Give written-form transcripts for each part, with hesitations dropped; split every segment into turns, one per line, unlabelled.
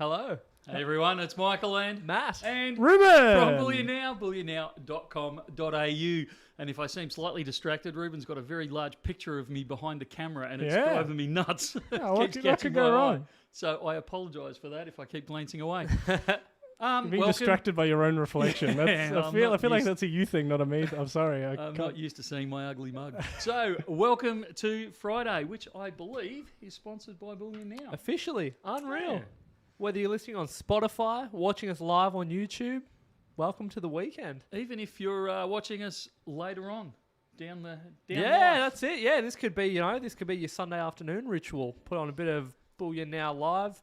Hello.
Hey everyone, it's Michael and
Matt.
and
Ruben
from Bullion Now, bullionnow.com.au. And if I seem slightly distracted, Ruben's got a very large picture of me behind the camera and it's driving me nuts.
What could go wrong?
So I apologise for that if I keep glancing away.
Being distracted by your own reflection. That's, I feel like that's a you thing, not a me. I'm sorry.
I'm not used to seeing my ugly mug. So welcome to Friday, which I believe is sponsored by Bullion Now.
Officially. Unreal.
Yeah.
Whether you're listening on Spotify, watching us live on YouTube, welcome to the weekend.
Even if you're watching us later on down life.
That's it. Yeah, this could be your Sunday afternoon ritual. Put on a bit of Bullion Now live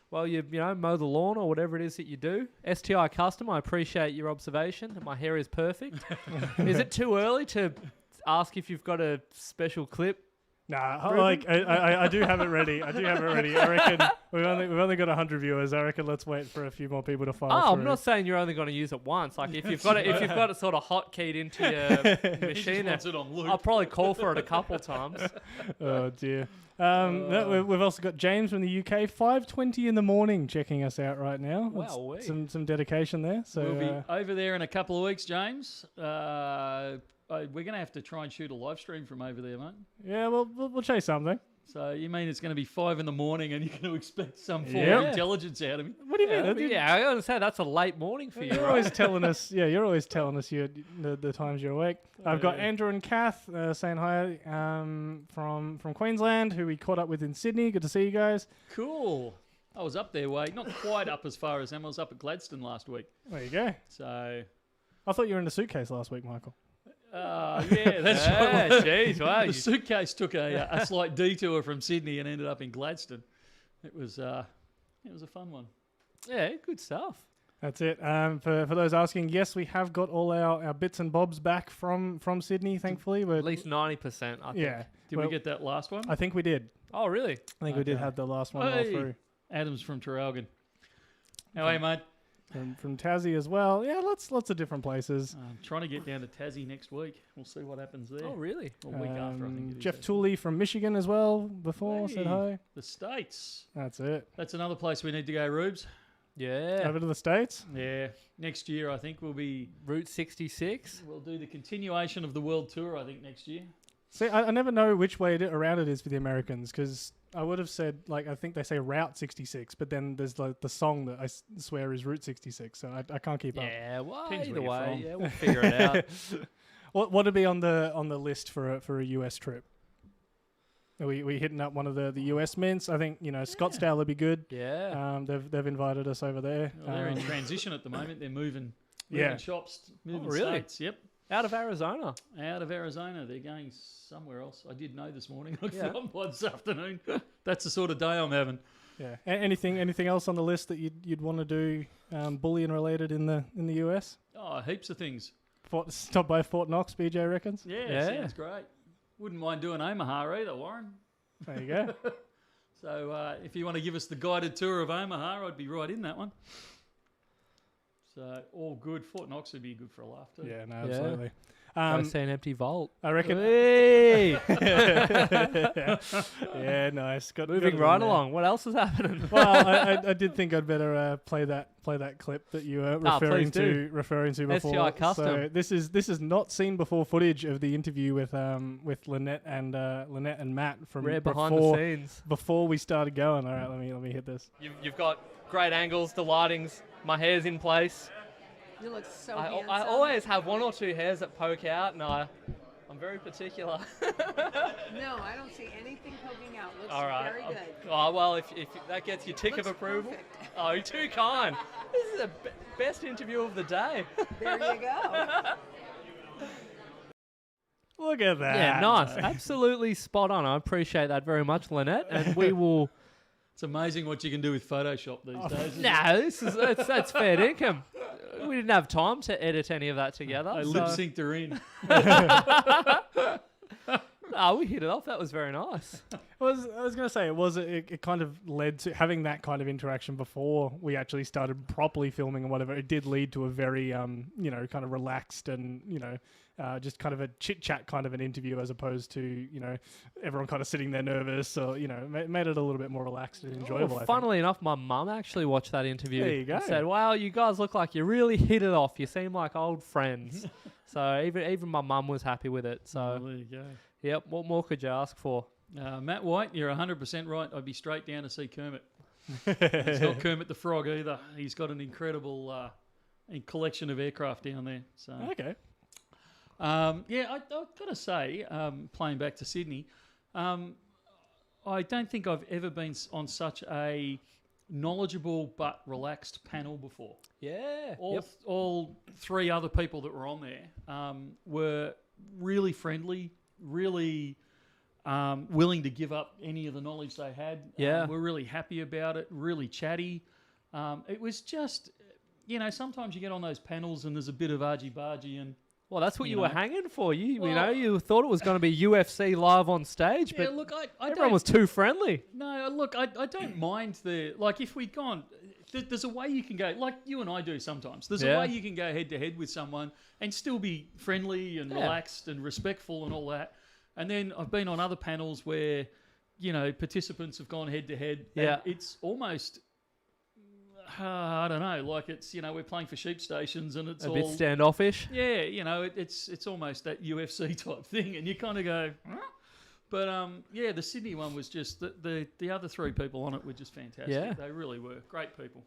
while you mow the lawn or whatever it is that you do. STI Custom, I appreciate your observation that my hair is perfect. Is it too early to ask if you've got a special clip?
Nah, I do have it ready. I reckon we've only got 100 viewers. I reckon let's wait for a few more people to file through.
I'm not saying you're only going to use it once. Like if you've got it sort of hotkeyed into your machine, I'll probably call for it a couple times.
Oh dear. We've also got James from the UK, 5:20 in the morning, checking us out right now.
Wow,
some dedication there. So
we'll be over there in a couple of weeks, James. We're going to have to try and shoot a live stream from over there, mate.
Yeah, we'll chase something.
So you mean it's going to be 5 in the morning and you're going to expect some form of intelligence out of me?
What do you mean?
Yeah, I gotta say that's a late morning for you.
You're always telling us. Yeah, you're always telling us the times you're awake. I've got Andrew and Kath saying hi from Queensland, who we caught up with in Sydney. Good to see you guys.
Cool. I was up there not quite up as far as Emma. I was up at Gladstone last week.
There you go.
So
I thought you were in the suitcase last week, Michael.
Yeah, that's right.
Jeez, wow.
The suitcase took a slight detour from Sydney and ended up in Gladstone. It was a fun one.
Yeah, good stuff.
That's it. For those asking, yes, we have got all our bits and bobs back from Sydney, thankfully.
At least 90%, I think.
Yeah.
Did we get that last one?
I think we did.
Oh, really?
I think we did have the last one all through.
Adam's from Traralgon. How are you, mate?
From Tassie as well. Yeah, lots of different places.
I'm trying to get down to Tassie next week. We'll see what happens there.
Oh, really?
A week after, I think it is.
Jeff Tooley from Michigan as well said hi.
The States.
That's it.
That's another place we need to go, Rubes.
Yeah.
Over to the States?
Yeah. Next year, I think, we'll be...
Route 66?
We'll do the continuation of the world tour, I think, next year.
See, I never know which way around it is for the Americans, because I would have said, I think they say Route 66, but then there's the song that I swear is Route 66, so I can't keep up.
Yeah, well,
Depends
either
where you're
way,
from.
we'll figure it out.
What would be on the list for a US trip? Are we hitting up one of the US mints? I think Scottsdale would be good.
Yeah.
They've invited us over there.
Well, they're in transition at the moment. They're moving shops, moving
really?
states. Yep.
Out of Arizona.
Out of Arizona. They're going somewhere else. I did know this morning. I forgot by this afternoon. That's the sort of day I'm having.
Yeah. Anything else on the list that you'd want to do bullion related in the US?
Oh, heaps of things.
Stop by Fort Knox, BJ reckons.
Yeah, sounds great. Wouldn't mind doing Omaha either, Warren.
There you go.
So if you want to give us the guided tour of Omaha, I'd be right in that one. So all good. Fort Knox would be good for a laugh too.
Yeah, no, absolutely.
Go see an empty vault.
I reckon.
Hey!
Yeah, nice.
Moving right along. What else is happening?
Well, I did think I'd better play that clip that you were referring to before.
STI Custom.
So this is not seen before footage of the interview with Lynette and Matt from
behind the scenes
before we started going. All right, let me hit this.
You've got great angles, the lighting's. My hair's in place.
You look so handsome.
I always have one or two hairs that poke out, and I'm very particular.
No, I don't see anything poking out. Looks
all right.
very good.
Oh, well, if that gets your tick
Looks
of approval.
perfect.
Oh, you're too kind. This is the best interview of the day.
There you go.
Look at that.
Yeah, nice. Absolutely spot on. I appreciate that very much, Lynette. And we will...
It's amazing what you can do with Photoshop these days.
No, that's fair income. We didn't have time to edit any of that together.
I lip synced her in.
Oh, we hit it off. That was very nice.
I was going to say it kind of led to having that kind of interaction before we actually started properly filming and whatever. It did lead to a very kind of relaxed and just kind of a chit chat kind of an interview, as opposed to everyone kind of sitting there nervous, or made it a little bit more relaxed and enjoyable.
Funnily enough, my mum actually watched that interview.
There you go.
And said, "Wow, you guys look like you really hit it off. You seem like old friends." So even my mum was happy with it. So
there you go.
Yep. What more could you ask for?
Matt White, you're 100% right. I'd be straight down to see Kermit. It's not Kermit the Frog either. He's got an incredible collection of aircraft down there. So
Okay.
I've got to say, playing back to Sydney, I don't think I've ever been on such a knowledgeable but relaxed panel before.
Yeah.
All three other people that were on there were really friendly, really willing to give up any of the knowledge they had.
Yeah.
We're really happy about it, really chatty. It was just, sometimes you get on those panels and there's a bit of argy-bargy and...
Well, that's what you were hanging for. You thought it was going to be UFC live on stage,
Yeah,
but
look,
everyone was too friendly.
No, look, I don't mind if we'd gone, there's a way you can go, like you and I do sometimes. There's a way you can go head to head with someone and still be friendly and relaxed and respectful and all that. And then I've been on other panels where, participants have gone head to head.
Yeah.
It's almost, I don't know, like it's, we're playing for sheep stations and it's
A
all
bit standoffish.
Yeah, it's almost that UFC type thing, and you kind of go, huh? But the Sydney one was just the other three people on it were just fantastic.
Yeah.
They really were great people.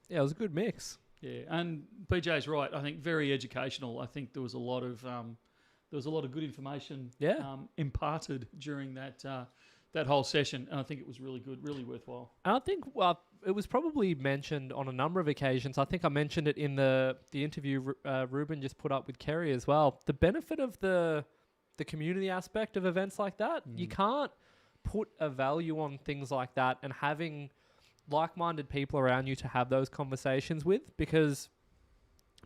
Yeah, it was a good mix.
Yeah, and BJ's right. I think very educational. I think there was a lot of good information imparted during that whole session, and I think it was really good, really worthwhile.
And I think it was probably mentioned on a number of occasions. I think I mentioned it in the interview Ruben just put up with Kerry as well. The benefit of the community aspect of events like that, you can't put a value on things like that and having like-minded people around you to have those conversations with, because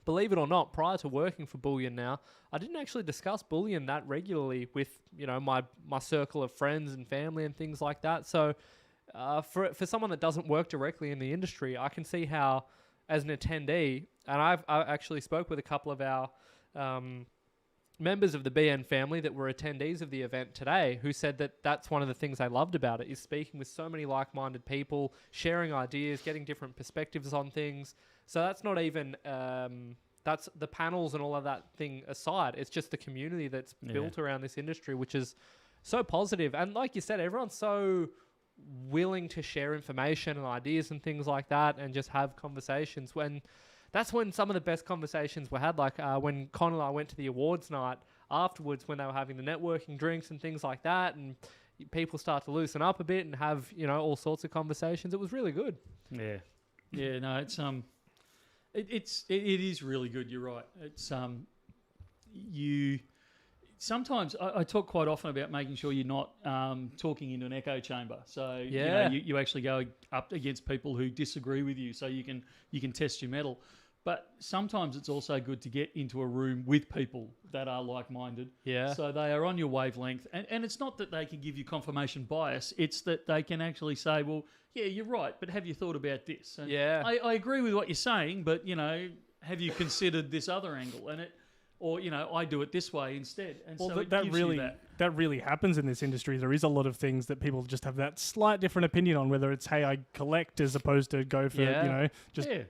believe it or not, prior to working for Bullion Now, I didn't actually discuss Bullion that regularly with my circle of friends and family and things like that. So for someone that doesn't work directly in the industry, I can see how, as an attendee, and I actually spoke with a couple of our members of the BN family that were attendees of the event today, who said that that's one of the things they loved about it, is speaking with so many like-minded people, sharing ideas, getting different perspectives on things. So that's not even, that's the panels and all of that thing aside. It's just the community that's built around this industry, which is so positive. And like you said, everyone's so willing to share information and ideas and things like that and just have conversations. That's when some of the best conversations were had, like when Con and I went to the awards night afterwards, when they were having the networking drinks and things like that, and people start to loosen up a bit and have, all sorts of conversations. It was really good.
Yeah. Yeah, no, it is really good. You're right. It's sometimes I talk quite often about making sure you're not talking into an echo chamber. So you actually go up against people who disagree with you, so you can test your mettle. But sometimes it's also good to get into a room with people that are like-minded. Yeah. So they are on your wavelength, and it's not that they can give you confirmation bias. It's that they can actually say, well, yeah, you're right, but have you thought about this? And I agree with what you're saying, but have you considered this other angle? And I do it this way instead. And
well,
so
that really happens in this industry. There is a lot of things that people just have that slight different opinion on, whether it's, hey, I collect as opposed to go for,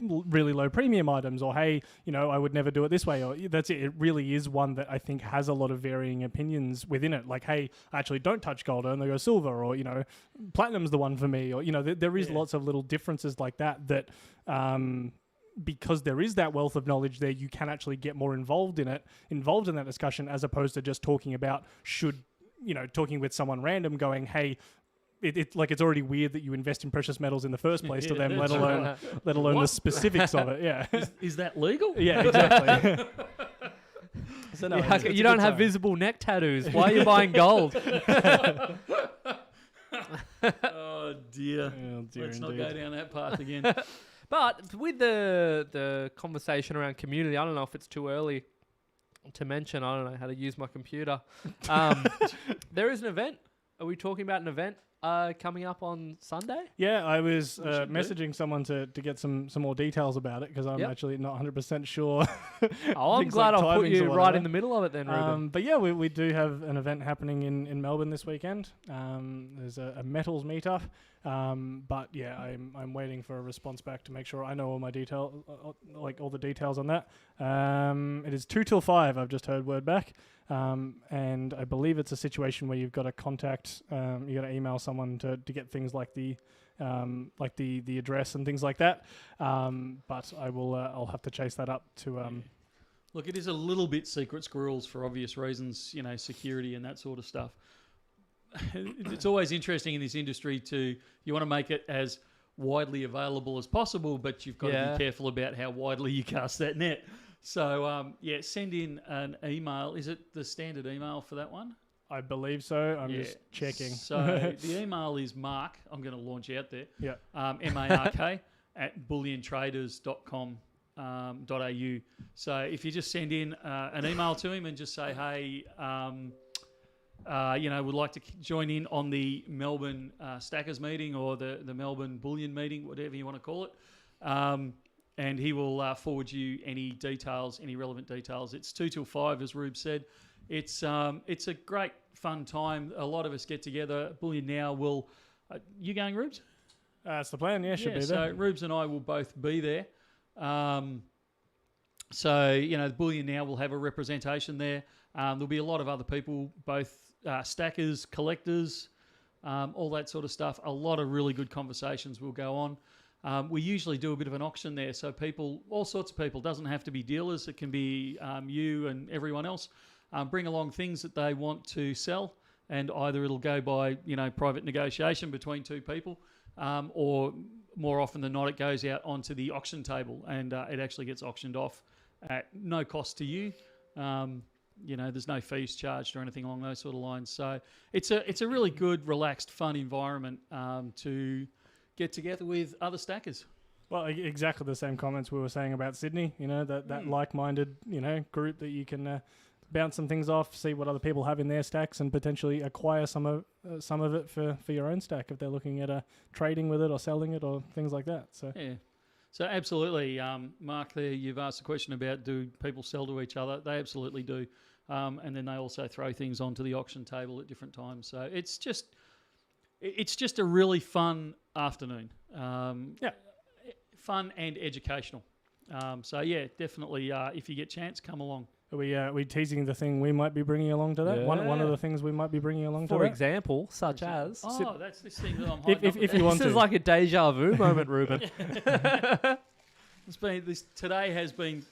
really low premium items, or, hey, I would never do it this way. Or that's it. It really is one that I think has a lot of varying opinions within it. Like, hey, I actually don't touch gold, I only go silver, or, platinum's the one for me. Or, there is lots of little differences like that, because there is that wealth of knowledge there, you can actually get more involved in that discussion, as opposed to just talking about talking with someone random going, hey, it's already weird that you invest in precious metals in the first place to them, let alone the specifics of it. Yeah.
Is that legal?
Yeah, exactly. So no,
you don't have visible neck tattoos. Why are you buying gold?
Oh dear. Let's not go down that path again.
But with the conversation around community, I don't know if it's too early to mention. I don't know how to use my computer. There is an event are we talking about an event coming up on Sunday?
Yeah, I was
should do.
messaging someone to get some more details about it because I'm
Yep.
actually not 100% sure.
Oh, I'm
Things
glad
like
I put
timings
you
or
right
whatever.
in the middle of it then, Ruben.
But yeah, we do have an event happening in Melbourne this weekend. There's a metals meetup. But yeah, I'm waiting for a response back to make sure I know all my like all the details on that. It is 2 till 5. I've just heard word back. And I believe it's a situation where you've got to contact, you got to email someone to get things like the address and things like that. But I'll have to chase that up to.
Look, it is a little bit secret squirrels for obvious reasons, security and that sort of stuff. It's always interesting in this industry you want to make it as widely available as possible, but you've got to be careful about how widely you cast that net. So, send in an email. Is it the standard email for that one?
I believe so. I'm just checking.
So the email is Mark. I'm going to launch out there.
Yeah.
MARK at bulliontraders.com.au. So if you just send in an email to him and just say, hey, would like to join in on the Melbourne Stackers meeting or the Melbourne Bullion meeting, whatever you want to call it. And he will forward you any details, any relevant details. It's 2 till 5, as Rube said. It's a great, fun time. A lot of us get together. Bullion Now will... you going, Rubes?
That's the plan, should be there.
So Rubes and I will both be there. The Bullion Now will have a representation there. There'll be a lot of other people, both stackers, collectors, all that sort of stuff. A lot of really good conversations will go on. We usually do a bit of an auction there, so people, all sorts of people, doesn't have to be dealers. It can be you and everyone else. Bring along things that they want to sell, and either it'll go by private negotiation between two people, or more often than not, it goes out onto the auction table, and it actually gets auctioned off at no cost to you. There's no fees charged or anything along those sort of lines. So it's a really good, relaxed, fun environment to get together with other stackers.
Well, exactly the same comments we were saying about Sydney. That like-minded group that you can bounce some things off, see what other people have in their stacks, and potentially acquire some of it for your own stack if they're looking at trading with it or selling it or things like that. So
yeah. So absolutely, Mark, there you've asked a question about do people sell to each other? They absolutely do. And then they also throw things onto the auction table at different times. So it's just a really fun afternoon. Fun and educational. Definitely, if you get a chance, come along.
Are we teasing the thing we might be bringing along to that?
Yeah.
One of the things we might be bringing along to that?
For example, such as...
That's this thing that I'm hiding.
If you want
This is like a deja vu moment, Ruben.
Today has been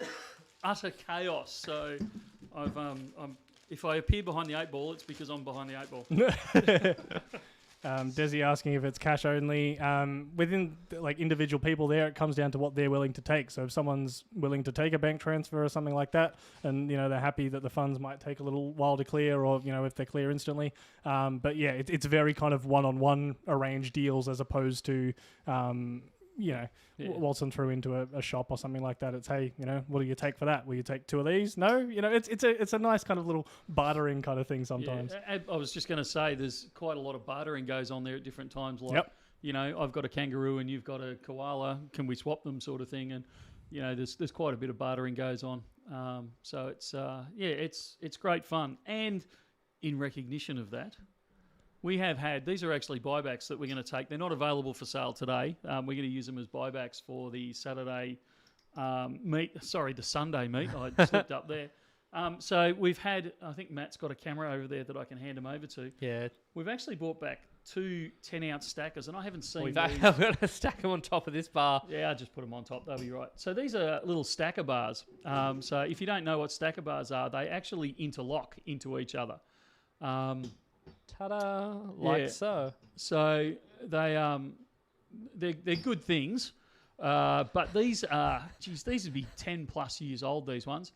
utter chaos. So if I appear behind the 8 ball, it's because I'm behind the 8 ball.
Desi asking if it's cash only. Within individual people there, it comes down to what they're willing to take. So if someone's willing to take a bank transfer or something like that, and they're happy that the funds might take a little while to clear, or if they clear instantly. It's very kind of one-on-one arranged deals as opposed to waltzing through into a shop or something like that. It's, hey, what do you take for that? Will you take 2 of these? No, it's a nice kind of little bartering kind of thing sometimes.
Yeah, I was just going to say there's quite a lot of bartering goes on there at different times. Like, I've got a kangaroo and you've got a koala. Can we swap them, sort of thing? And there's quite a bit of bartering goes on. So it's great fun. And in recognition of that, we have had, these are actually buybacks that we're going to take. They're not available for sale today. We're going to use them as buybacks for the Saturday the Sunday meet. I slipped up there. So we've had, I think Matt's got a camera over there that I can hand him over to.
Yeah.
We've actually bought back 2 10-ounce stackers, and I haven't seen these.
I've got to stack them on top of this bar.
Yeah, I just put them on top. They'll be right. So these are little stacker bars. So if you don't know what stacker bars are, they actually interlock into each other.
Ta-da! So.
So they're good things, but these would be 10 plus years old. These ones,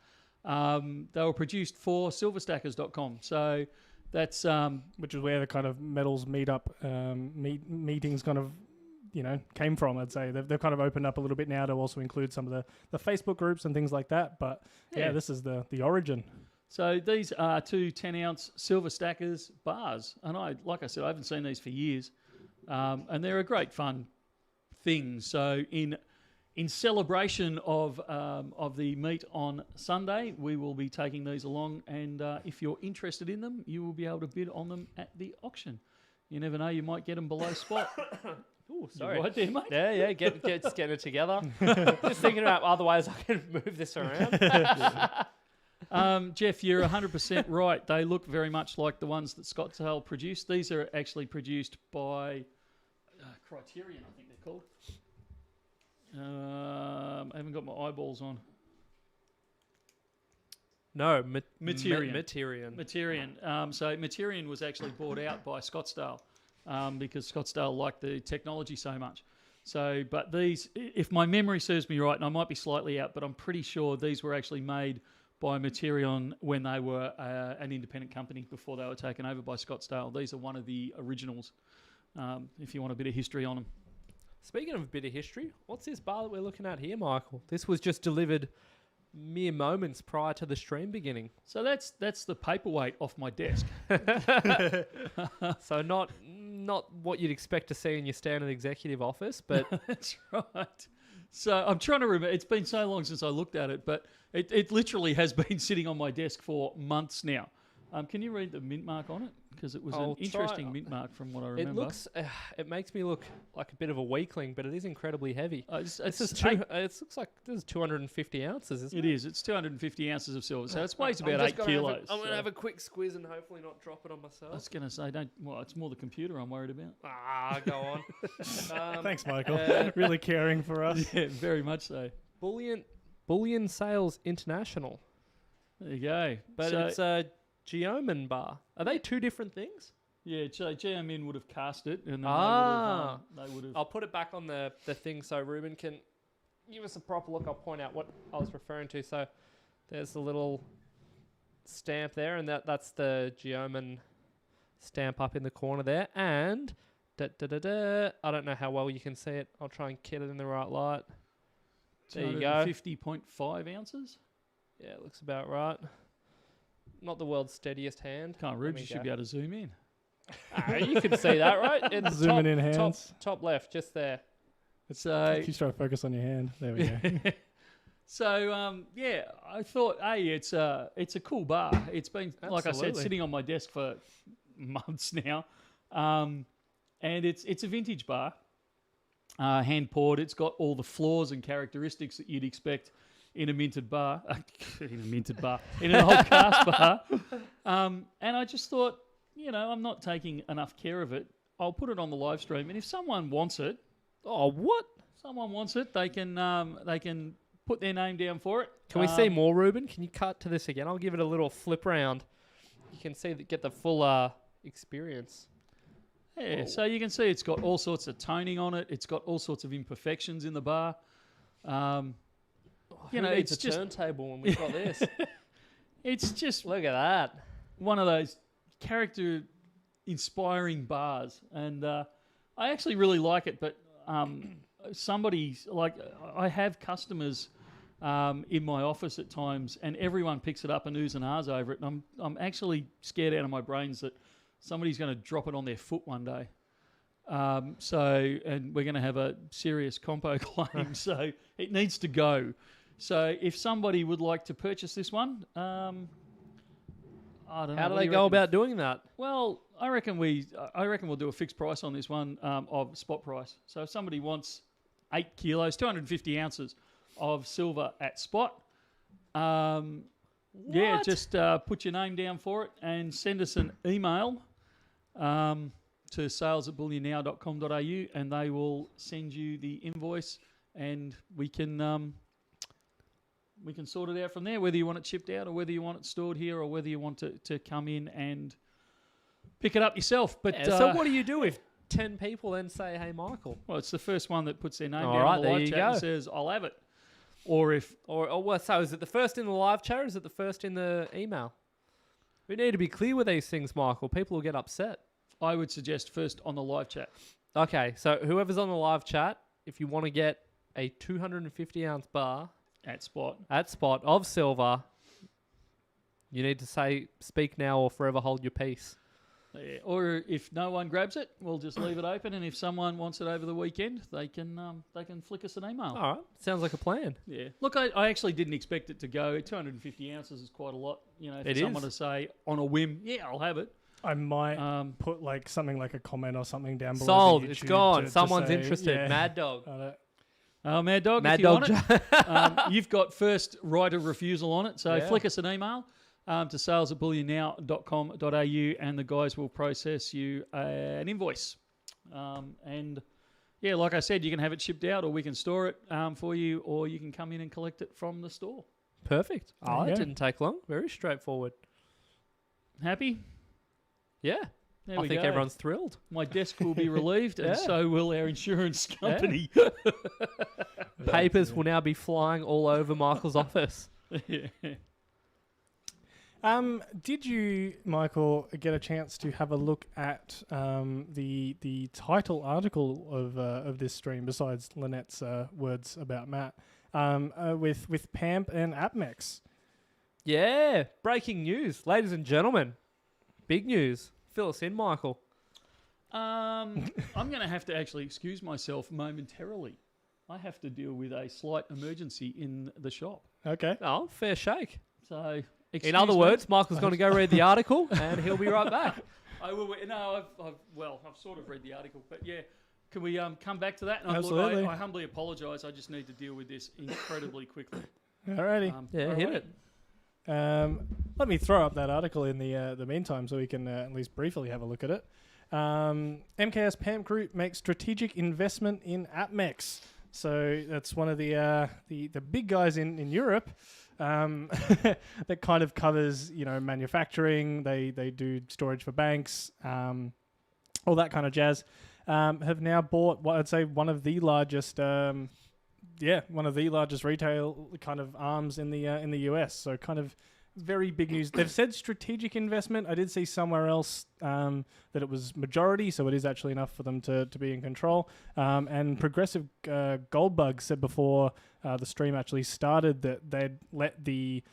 they were produced for silverstackers.com. So that's
which is where the kind of metals meetup meetings kind of came from. I'd say they've kind of opened up a little bit now to also include some of the Facebook groups and things like that. But this is the origin.
So these are two 10-ounce silver stackers bars, and like I said, I haven't seen these for years, and they're a great fun thing. So in celebration of the meet on Sunday, we will be taking these along, and if you're interested in them, you will be able to bid on them at the auction. You never know, you might get them below spot.
Oh, sorry.
You right there, mate?
Yeah, just getting it together. Just thinking about other ways I can move this around.
Jeff, you're 100% right. They look very much like the ones that Scottsdale produced. These are actually produced by Criterion, I think they're called. I haven't got my eyeballs on.
No,
Materion.
Materion.
So Materion was actually bought out by Scottsdale because Scottsdale liked the technology so much. So, but these, if my memory serves me right, and I might be slightly out, but I'm pretty sure these were actually made by Materion when they were an independent company before they were taken over by Scottsdale. These are one of the originals, if you want a bit of history on them.
Speaking of a bit of history, what's this bar that we're looking at here, Michael? This was just delivered mere moments prior to the stream beginning.
So that's the paperweight off my desk.
So not what you'd expect to see in your standard executive office, but
that's right. So I'm trying to remember. It's been so long since I looked at it, but it literally has been sitting on my desk for months now. Can you read the mint mark on it? Because it was an interesting mint mark from what I remember.
It makes me look like a bit of a weakling, but it is incredibly heavy.
It
looks like this is 250 ounces, isn't it?
It is. It's 250 ounces of silver, so it weighs about 8 kilos.
I'm going to have a quick squiz and hopefully not drop it on myself.
I was going to say, it's more the computer I'm worried about.
Go on.
Thanks, Michael. Really caring for us.
Yeah, very much so.
Bullion Sales International.
There you go.
But it's a Geoman bar. Are they two different things?
Yeah, so Geoman would have cast it, and then they would have.
I'll put it back on the thing so Ruben can give us a proper look. I'll point out what I was referring to. So there's the little stamp there, and that's the Geoman stamp up in the corner there. And I don't know how well you can see it. I'll try and get it in the right light. There you go.
50.5 ounces.
Yeah, it looks about right. Not the world's steadiest hand.
Rube, you should be able to zoom in.
You can see that, right? It's
zooming in hands.
Top left, just there.
So keep trying to focus on your hand. There we go.
So I thought, it's a cool bar. It's been, like I said, sitting on my desk for months now, and it's a vintage bar, hand poured. It's got all the flaws and characteristics that you'd expect in a minted bar, in an old cast bar. And I just thought, I'm not taking enough care of it. I'll put it on the live stream, and if someone wants it, someone wants it, they can put their name down for it.
Can we see more, Ruben? Can you cut to this again? I'll give it a little flip round. You can see get the full experience.
Yeah, so you can see it's got all sorts of toning on it. It's got all sorts of imperfections in the bar.
It's just a turntable when we've got this.
It's just
look at that.
One of those character-inspiring bars, and I actually really like it. But I have customers in my office at times, and everyone picks it up and oohs and ahs over it, and I'm actually scared out of my brains that somebody's going to drop it on their foot one day. And we're going to have a serious compo claim, so it needs to go. So if somebody would like to purchase this one, I don't know.
How do they go about doing that?
Well, I reckon we'll do a fixed price on this one of spot price. So if somebody wants 8 kilos, 250 ounces of silver at spot, just put your name down for it and send us an email to sales@bullionnow.com.au, and they will send you the invoice, and we can sort it out from there, whether you want it shipped out or whether you want it stored here or whether you want to come in and pick it up yourself. But
so what do you do if 10 people then say, hey, Michael?
Well, it's the first one that puts their name down on the live chat and says, I'll have it. So is it the first in the live chat or is it the first in the email? We need to be clear with these things, Michael. People will get upset. I would suggest first on the live chat.
Okay, so whoever's on the live chat, if you want to get a 250-ounce bar...
At spot
of silver, You need to speak now or forever hold your peace.
Yeah. Or if no one grabs it, we'll just leave it open, and if someone wants it over the weekend, they can flick us an email.
All right, sounds like a plan.
Yeah. Look, I actually didn't expect it to go. 250 ounces is quite a lot. You know, for someone to say on a whim, yeah, I'll have it.
I might put like something like a comment or something down below.
Sold. It's gone. Someone's interested.
Yeah.
Mad Dog.
Mad Dog.
Mad
if you
Dog.
want it, you've got first right of refusal on it. So flick us an email to sales@bullionnow.com.au, and the guys will process you an invoice. And yeah, like I said, you can have it shipped out, or we can store it for you, or you can come in and collect it from the store.
Perfect. Oh, it didn't take long. Very straightforward.
Happy?
Yeah. I think everyone's thrilled.
My desk will be relieved, and so will our insurance company.
Papers will now be flying all over Michael's office.
Did you, Michael, get a chance to have a look at the title article of this stream, besides Lynette's words about Matt, with PAMP and APMEX?
Yeah, breaking news, ladies and gentlemen. Big news. Fill us in, Michael.
I'm going to have to actually excuse myself momentarily. I have to deal with a slight emergency in the shop.
Okay.
Oh, fair shake.
So,
in other words, Michael's going to go read the article, and he'll be right back.
I will. No, I've sort of read the article, but yeah. Can we come back to that? And
Absolutely.
Look, I humbly apologise. I just need to deal with this incredibly quickly.
Alrighty.
Hit it.
Let me throw up that article in the meantime so we can at least briefly have a look at it. MKS PAMP Group makes strategic investment in APMEX. So that's one of the big guys in Europe that kind of covers, manufacturing. They do storage for banks, all that kind of jazz. Have now bought what I'd say one of the largest retail kind of arms in the US. So kind of very big news. They've said strategic investment. I did see somewhere else that it was majority, so it is actually enough for them to be in control. And Progressive Goldbug said before the stream actually started that they'd let the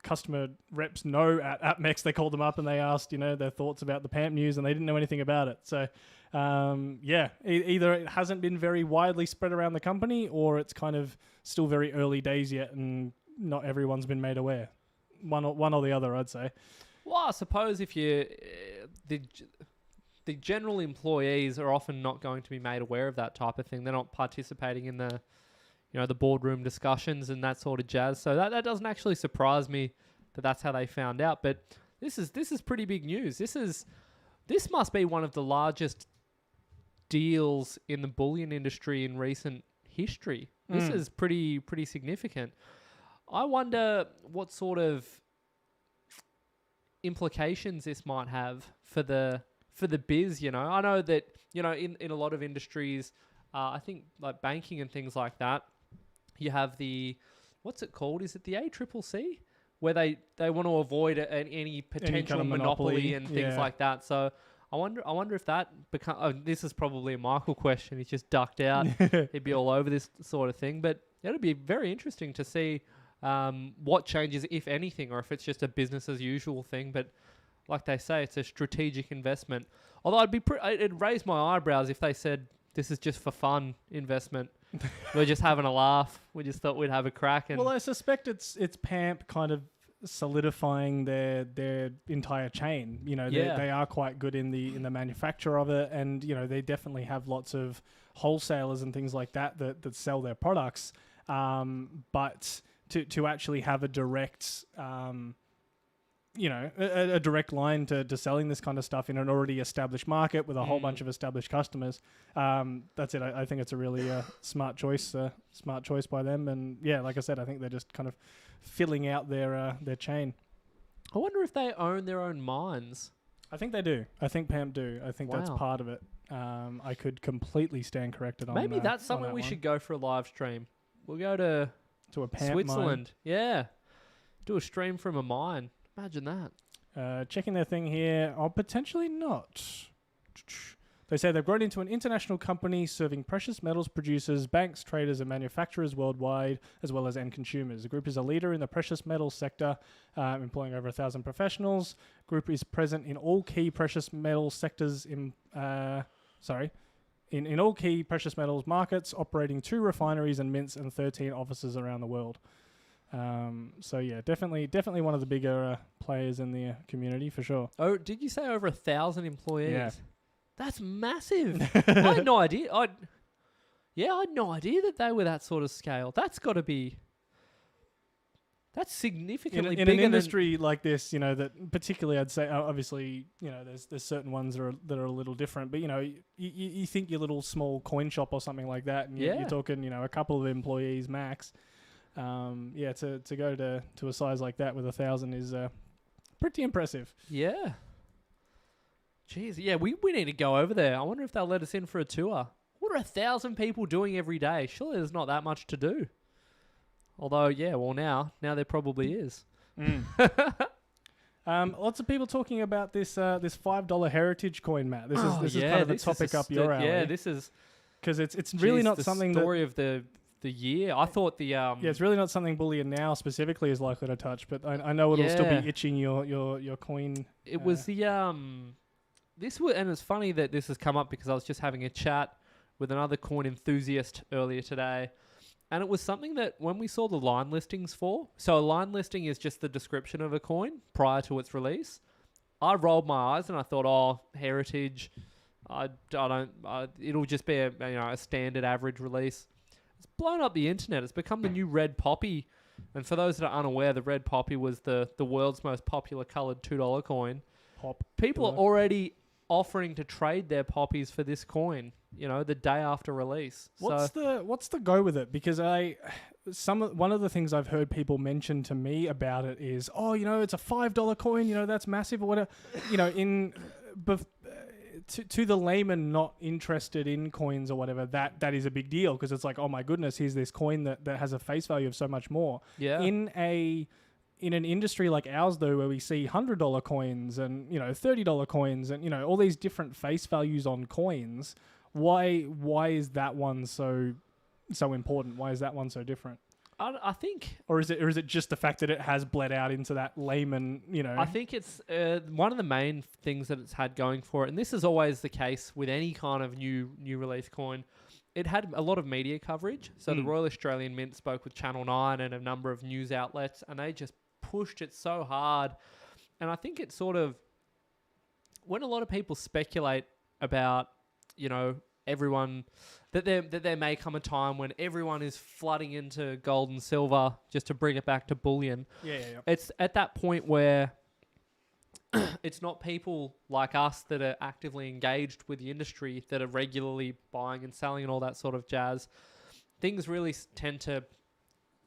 customer reps know at APMEX. They called them up and they asked, their thoughts about the PAMP news, and they didn't know anything about it. So, either it hasn't been very widely spread around the company, or it's kind of still very early days yet, and not everyone's been made aware. One or the other, I'd say.
Well, I suppose if you the general employees are often not going to be made aware of that type of thing. They're not participating in the the boardroom discussions and that sort of jazz. So that doesn't actually surprise me that that's how they found out. But this is pretty big news. This must be one of the largest deals in the bullion industry in recent history. This is pretty significant. I wonder what sort of implications this might have for the biz. I know that in a lot of industries, I think like banking and things like that, you have what's it called? Is it the ACCC, where they want to avoid any potential
kind of
monopoly and things like that. So I wonder if that this is probably a Michael question. He's just ducked out. He'd be all over this sort of thing. But it'll be very interesting to see what changes, if anything, or if it's just a business as usual thing. But like they say, it's a strategic investment. Although it'd raise my eyebrows if they said this is just for fun investment. We're just having a laugh. We just thought we'd have a crack. And
well, I suspect it's PAMP kind of solidifying their entire chain. They are quite good in the manufacture of it, and they definitely have lots of wholesalers and things like that sell their products. But to actually have a direct a direct line to selling this kind of stuff in an already established market with a whole bunch of established customers. That's it. I think it's a really smart choice by them. And yeah, like I said, I think they're just kind of filling out their chain.
I wonder if they own their own mines.
I think they do. I think PAMP do. I think that's part of it. I could completely stand corrected on that.
Maybe that's something we should go for a live stream. We'll go to
a PAMP
Switzerland. Mine. Yeah. Do a stream from a mine. Imagine that.
Checking their thing here. Oh, potentially not. They say they've grown into an international company serving precious metals producers, banks, traders, and manufacturers worldwide, as well as end consumers. The group is a leader in the precious metals sector, employing over 1,000 professionals. Group is present in all key precious metal sectors in all key precious metals markets, operating 2 refineries and mints and 13 offices around the world. So yeah, definitely one of the bigger players in the community for sure.
Oh, did you say over 1,000 employees?
Yeah.
That's massive. I had no idea. I had no idea that they were that sort of scale. That's got to be. That's significantly
in
bigger
an industry like this, you know, that particularly I'd say, obviously, you know, there's certain ones that are a little different, but you know, you think your little small coin shop or something like that, and you're talking, you know, a couple of employees max. To go to a size like that with 1,000 is pretty impressive.
Yeah. Jeez, yeah, we need to go over there. I wonder if they'll let us in for a tour. What are 1,000 people doing every day? Surely there's not that much to do. Although, yeah, well now there probably is.
Lots of people talking about this $5 heritage coin, Matt. This is kind of the topic up your alley.
Yeah, this is
because it's really not something
story of the year. I thought
it's really not something Bullion Now specifically is likely to touch, but I know it'll still be itching your coin.
It was the and it's funny that this has come up because I was just having a chat with another coin enthusiast earlier today, and it was something that when we saw the line listings for, so a line listing is just the description of a coin prior to its release. I rolled my eyes and I thought, oh, heritage, it'll just be a standard average release. It's blown up the internet. It's become the new red poppy. And for those that are unaware, the red poppy was the world's most popular coloured $2 coin. People are already offering to trade their poppies for this coin, you know, the day after release.
What's the go with it? Because one of the things I've heard people mention to me about it is, oh, you know, it's a $5 coin, you know, that's massive or whatever. You know, to the layman not interested in coins or whatever, that is a big deal because it's like, oh my goodness, here's this coin that has a face value of so much more. Yeah. In an industry like ours, though, where we see $100 coins and, you know, $30 coins and, you know, all these different face values on coins, why is that one so important? Why is that one so different?
I think...
Or is it just the fact that it has bled out into that layman, you know...
I think it's one of the main things that it's had going for it, and this is always the case with any kind of new release coin. It had a lot of media coverage. So the Royal Australian Mint spoke with Channel 9 and a number of news outlets, and they just pushed it so hard. And I think it's sort of... When a lot of people speculate about, you know, everyone... That there may come a time when everyone is flooding into gold and silver, just to bring it back to bullion. Yeah. It's at that point where it's not people like us that are actively engaged with the industry that are regularly buying and selling and all that sort of jazz. Things really tend to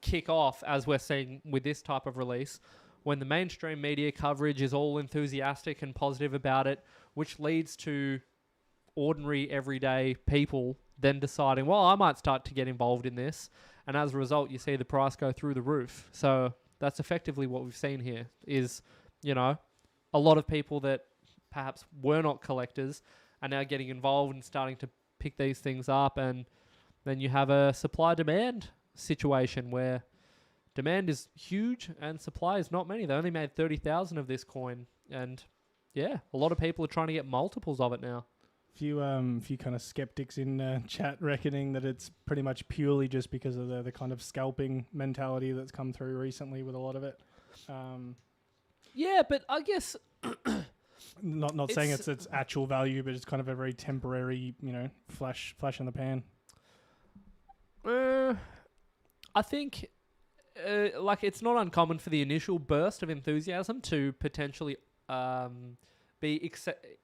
kick off, as we're seeing with this type of release, when the mainstream media coverage is all enthusiastic and positive about it, which leads to ordinary, everyday people then deciding, well, I might start to get involved in this. And as a result, you see the price go through the roof. So that's effectively what we've seen here is, you know, a lot of people that perhaps were not collectors are now getting involved and starting to pick these things up. And then you have a supply-demand situation where demand is huge and supply is not many. They only made 30,000 of this coin. And yeah, a lot of people are trying to get multiples of it now.
Few kind of skeptics in chat reckoning that it's pretty much purely just because of the kind of scalping mentality that's come through recently with a lot of it.
Yeah, but I guess
not saying it's actual value, but it's kind of a very temporary, you know, flash in the pan.
I think like it's not uncommon for the initial burst of enthusiasm to potentially be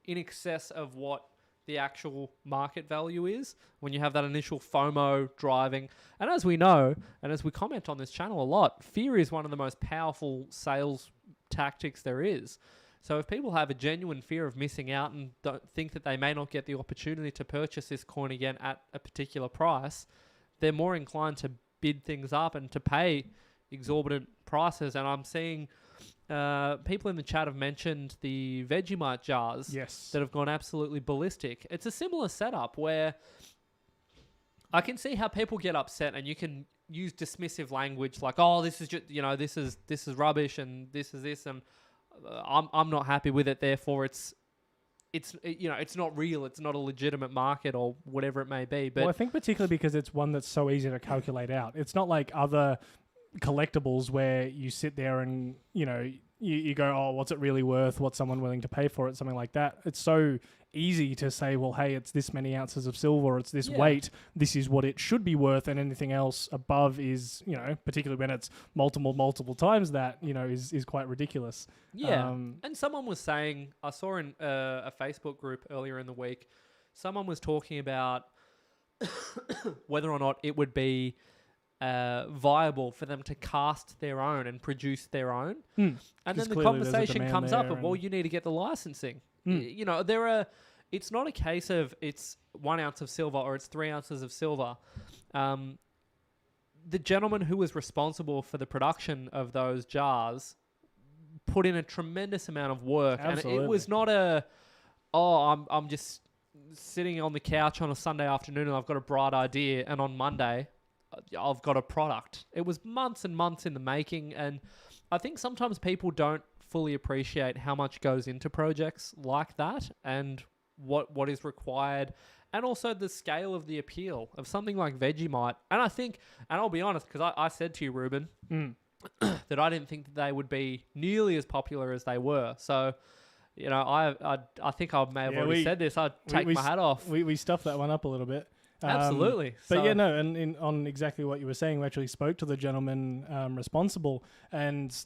in excess of what the actual market value is when you have that initial FOMO driving. And as we know, and as we comment on this channel a lot, fear is one of the most powerful sales tactics there is. So if people have a genuine fear of missing out and don't think that they may not get the opportunity to purchase this coin again at a particular price, they're more inclined to bid things up and to pay exorbitant prices. And I'm seeing people in the chat have mentioned the Vegemite jars that have gone absolutely ballistic. It's a similar setup where I can see how people get upset, and you can use dismissive language like, "Oh, this is just this is rubbish, and this is this, and I'm not happy with it. Therefore, it's not real. It's not a legitimate market or whatever it may be." But
I think particularly because it's one that's so easy to calculate out. It's not like other collectibles where you sit there and you go, oh, what's it really worth? What's someone willing to pay for it? Something like that. It's so easy to say, well, hey, it's this many ounces of silver, it's this weight, this is what it should be worth, and anything else above is, particularly when it's multiple times that, is quite ridiculous.
Yeah. And someone was saying, I saw in a Facebook group earlier in the week, someone was talking about whether or not it would be viable for them to cast their own and produce their own. And then the conversation comes up of, well, you need to get the licensing. It's not a case of it's 1 ounce of silver or it's 3 ounces of silver. The gentleman who was responsible for the production of those jars put in a tremendous amount of work.
Absolutely.
And it was not I'm just sitting on the couch on a Sunday afternoon and I've got a bright idea, and on Monday I've got a product. It was months and months in the making, and I think sometimes people don't fully appreciate how much goes into projects like that and what is required, and also the scale of the appeal of something like Vegemite. And I think, and I'll be honest, because I said to you, Ruben, that I didn't think that they would be nearly as popular as they were. So, I think I may have already said this. I'd take my hat off.
We stuffed that one up a little bit.
Absolutely.
But and on exactly what you were saying, we actually spoke to the gentleman responsible, and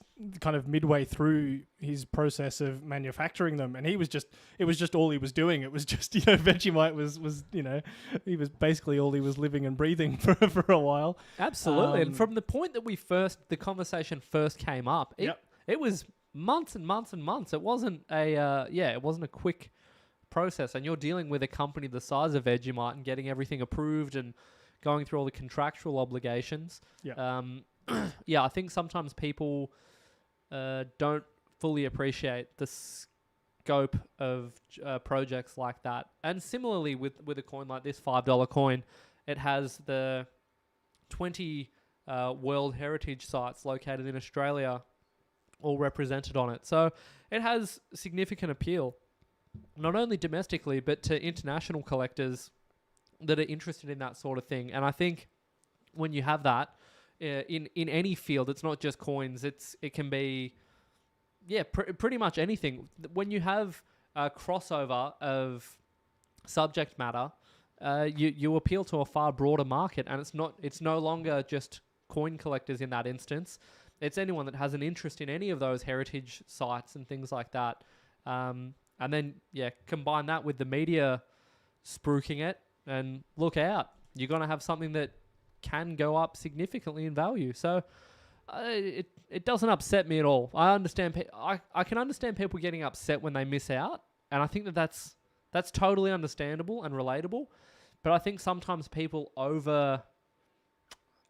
kind of midway through his process of manufacturing them, and it was just all he was doing. It was just, Vegemite was he was basically all he was living and breathing for a while.
Absolutely. And from the point that the conversation first came up, it was months and months and months. It wasn't it wasn't a quick process, and you're dealing with a company the size of Vegemite and getting everything approved and going through all the contractual obligations. I think sometimes people don't fully appreciate the scope of projects like that. And similarly with a coin like this $5 coin, it has the 20 World Heritage sites located in Australia all represented on it. So it has significant appeal, not only domestically, but to international collectors that are interested in that sort of thing. And I think when you have that in any field, it's not just coins. It can be, pretty much anything. When you have a crossover of subject matter, you appeal to a far broader market, and it's no longer just coin collectors in that instance. It's anyone that has an interest in any of those heritage sites and things like that. And then, combine that with the media spruiking it, and look out. You're going to have something that can go up significantly in value. So it doesn't upset me at all. I understand. I can understand people getting upset when they miss out, and I think that's totally understandable and relatable. But I think sometimes people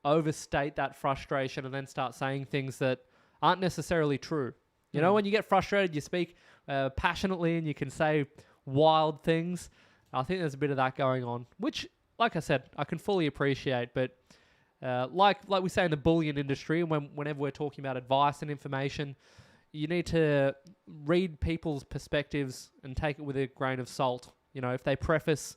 overstate that frustration and then start saying things that aren't necessarily true. When you get frustrated, you speak passionately and you can say wild things. I think there's a bit of that going on, which, like I said, I can fully appreciate. But like we say in the bullion industry, whenever we're talking about advice and information, you need to read people's perspectives and take it with a grain of salt. If they preface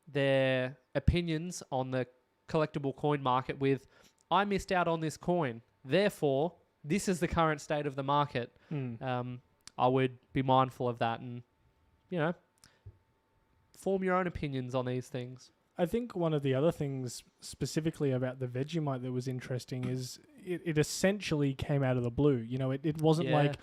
their opinions on the collectible coin market with, I missed out on this coin, therefore this is the current state of the market, I would be mindful of that and, form your own opinions on these things.
I think one of the other things specifically about the Vegemite that was interesting is it essentially came out of the blue. It wasn't like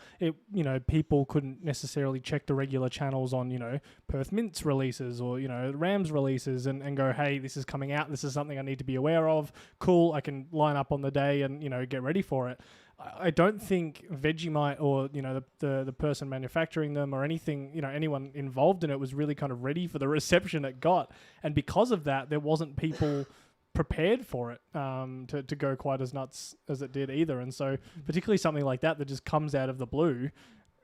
people couldn't necessarily check the regular channels on, Perth Mint's releases or, Rams releases and go, hey, this is coming out. This is something I need to be aware of. Cool. I can line up on the day and, get ready for it. I don't think Vegemite or, the person manufacturing them or anything, anyone involved in it was really kind of ready for the reception it got. And because of that, there wasn't people prepared for it to go quite as nuts as it did either. And so particularly something like that just comes out of the blue,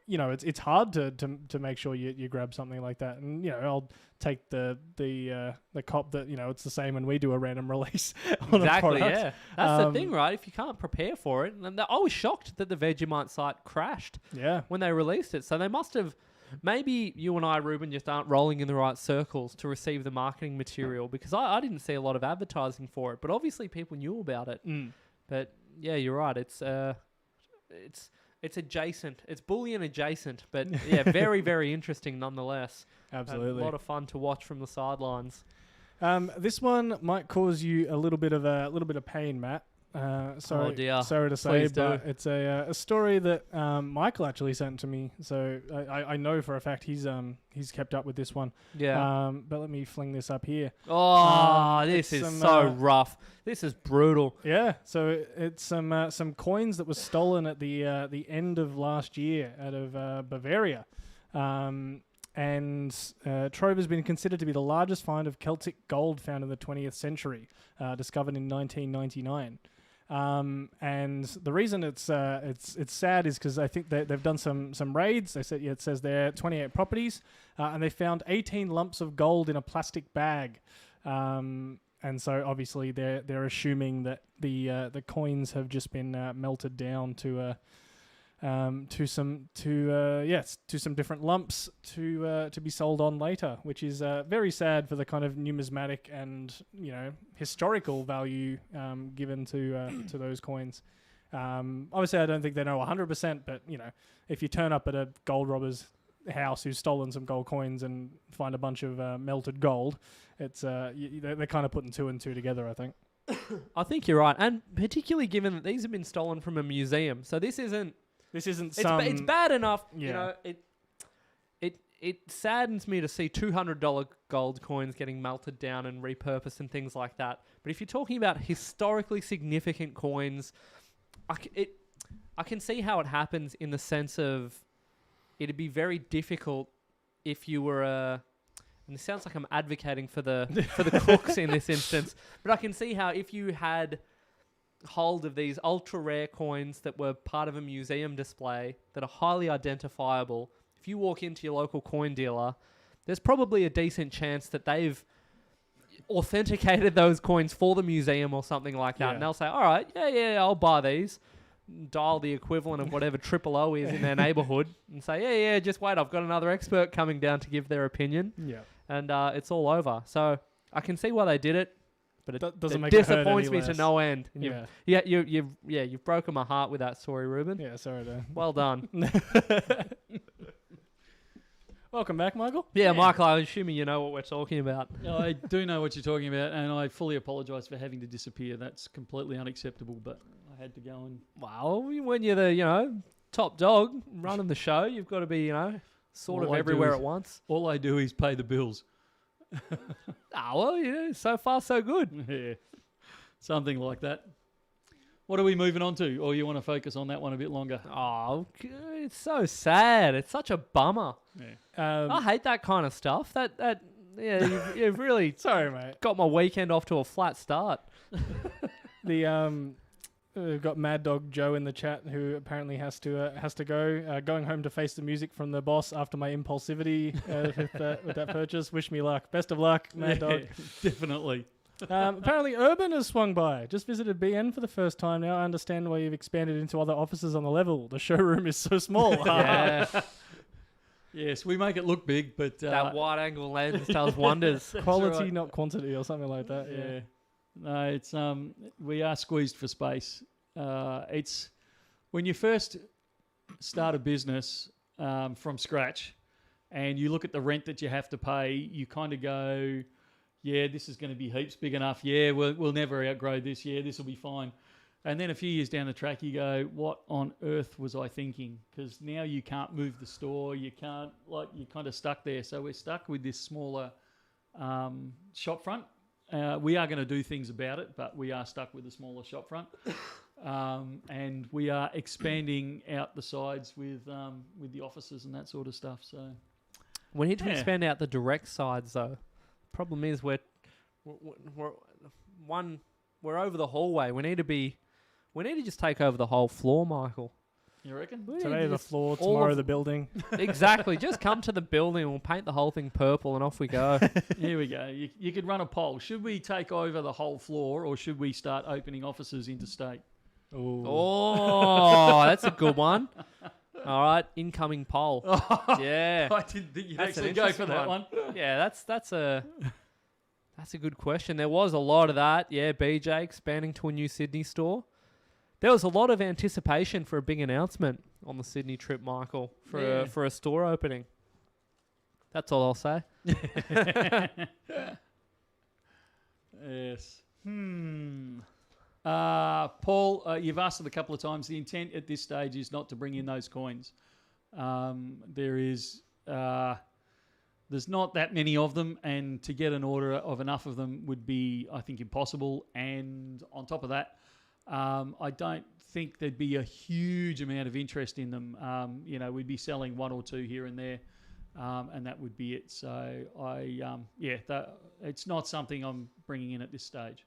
you know, it's hard to make sure you grab something like that. And, you know, I'll take the cop that, you know, it's the same when we do a random release on a product.
Yeah. That's the thing, right? If you can't prepare for it. And I was shocked that the Vegemite site crashed when they released it. So they must have... Maybe you and I, Ruben, just aren't rolling in the right circles to receive the marketing material, because I didn't see a lot of advertising for it, but obviously people knew about it. But yeah, you're right. It's adjacent. It's Bullion adjacent, but yeah, very, very interesting nonetheless.
Absolutely.
A lot of fun to watch from the sidelines.
This one might cause you a little bit of pain, Matt. Sorry to say,
Please
but
do.
it's a story that Michael actually sent to me. So I know for a fact he's kept up with this one.
Yeah.
But let me fling this up here.
Oh, this is so rough. This is brutal.
Yeah. So it's some coins that were stolen at the end of last year out of Bavaria. And trove has been considered to be the largest find of Celtic gold found in the 20th century, discovered in 1999. And the reason it's sad is because I think they've done some raids. They said it says there 28 properties, and they found 18 lumps of gold in a plastic bag. And so obviously they're assuming that the coins have just been melted down to some different lumps to be sold on later, which is very sad for the kind of numismatic and, you know, historical value given to those coins. Obviously, I don't think they know 100%, but, you know, if you turn up at a gold robber's house who's stolen some gold coins and find a bunch of melted gold, it's they're kind of putting two and two together, I think.
I think you're right, and particularly given that these have been stolen from a museum, so this isn't.
It's
bad enough,
yeah.
You know. It saddens me to see $200 gold coins getting melted down and repurposed and things like that. But if you're talking about historically significant coins, I can see how it happens in the sense of it'd be very difficult if you were and it sounds like I'm advocating for the cooks in this instance, but I can see how if you had hold of these ultra rare coins that were part of a museum display that are highly identifiable, if you walk into your local coin dealer, there's probably a decent chance that they've authenticated those coins for the museum or something like that. Yeah. And they'll say, all right, yeah, I'll buy these, dial the equivalent of whatever $00 is in their neighborhood and say, yeah, just wait, I've got another expert coming down to give their opinion.
Yeah.
And it's all over. So I can see why they did it. But it
doesn't make
disappoints
it
me
less.
to no end.
Yeah.
You've broken my heart with that story, Ruben.
Yeah, sorry to.
Well done.
Welcome back, Michael.
Yeah, Michael, I'm assuming you know what we're talking about.
I do know what you're talking about, and I fully apologise for having to disappear. That's completely unacceptable, but I had to go and...
Well, when you're the, top dog running the show, you've got to be, sort of everywhere at once.
All I do is pay the bills.
So far so good.
Yeah, something like that. What are we moving on to? Or you want to focus on that one a bit longer?
Oh, it's so sad. It's such a bummer.
Yeah.
I hate that kind of stuff. You've really
sorry, mate.
Got my weekend off to a flat start.
We've got Mad Dog Joe in the chat who apparently has to go. Going home to face the music from the boss after my impulsivity with that purchase. Wish me luck. Best of luck, Mad Dog.
Definitely.
Apparently Urban has swung by. Just visited BN for the first time now. I understand why you've expanded into other offices on the level. The showroom is so small.
Yeah.
Yes, we make it look big, but...
that wide-angle lens does wonders.
Quality,
right.
not quantity, or something like that.
Yeah. No, it's we are squeezed for space. It's when you first start a business from scratch, and you look at the rent that you have to pay. You kind of go, "Yeah, this is going to be heaps big enough. Yeah, we'll never outgrow this. Yeah, this will be fine." And then a few years down the track, you go, "What on earth was I thinking?" Because now you can't move the store. You can't you're kind of stuck there. So we're stuck with this smaller shop front. We are going to do things about it, but we are stuck with a smaller shop front, and we are expanding out the sides with the offices and that sort of stuff. So
we need to expand out the direct sides, though. Problem is we're we're over the hallway. We need to just take over the whole floor, Michael.
You reckon?
Today the floor, tomorrow the building.
Exactly. Just come to the building. We'll paint the whole thing purple, and off we go.
Here we go. You could run a poll. Should we take over the whole floor, or should we start opening offices interstate?
Ooh.
Oh, that's a good one. All right, incoming poll. Yeah,
I didn't think you'd
That's an
actually go for
interesting
that one.
yeah. That's a good question. There was a lot of that. Yeah, BJ expanding to a new Sydney store. There was a lot of anticipation for a big announcement on the Sydney trip, Michael, for a store opening. That's all I'll say.
Yes. Paul, you've asked it a couple of times. The intent at this stage is not to bring in those coins. There's not that many of them, and to get an order of enough of them would be, I think, impossible. And on top of that, I don't think there'd be a huge amount of interest in them. We'd be selling one or two here and there, and that would be it. So it's not something I'm bringing in at this stage.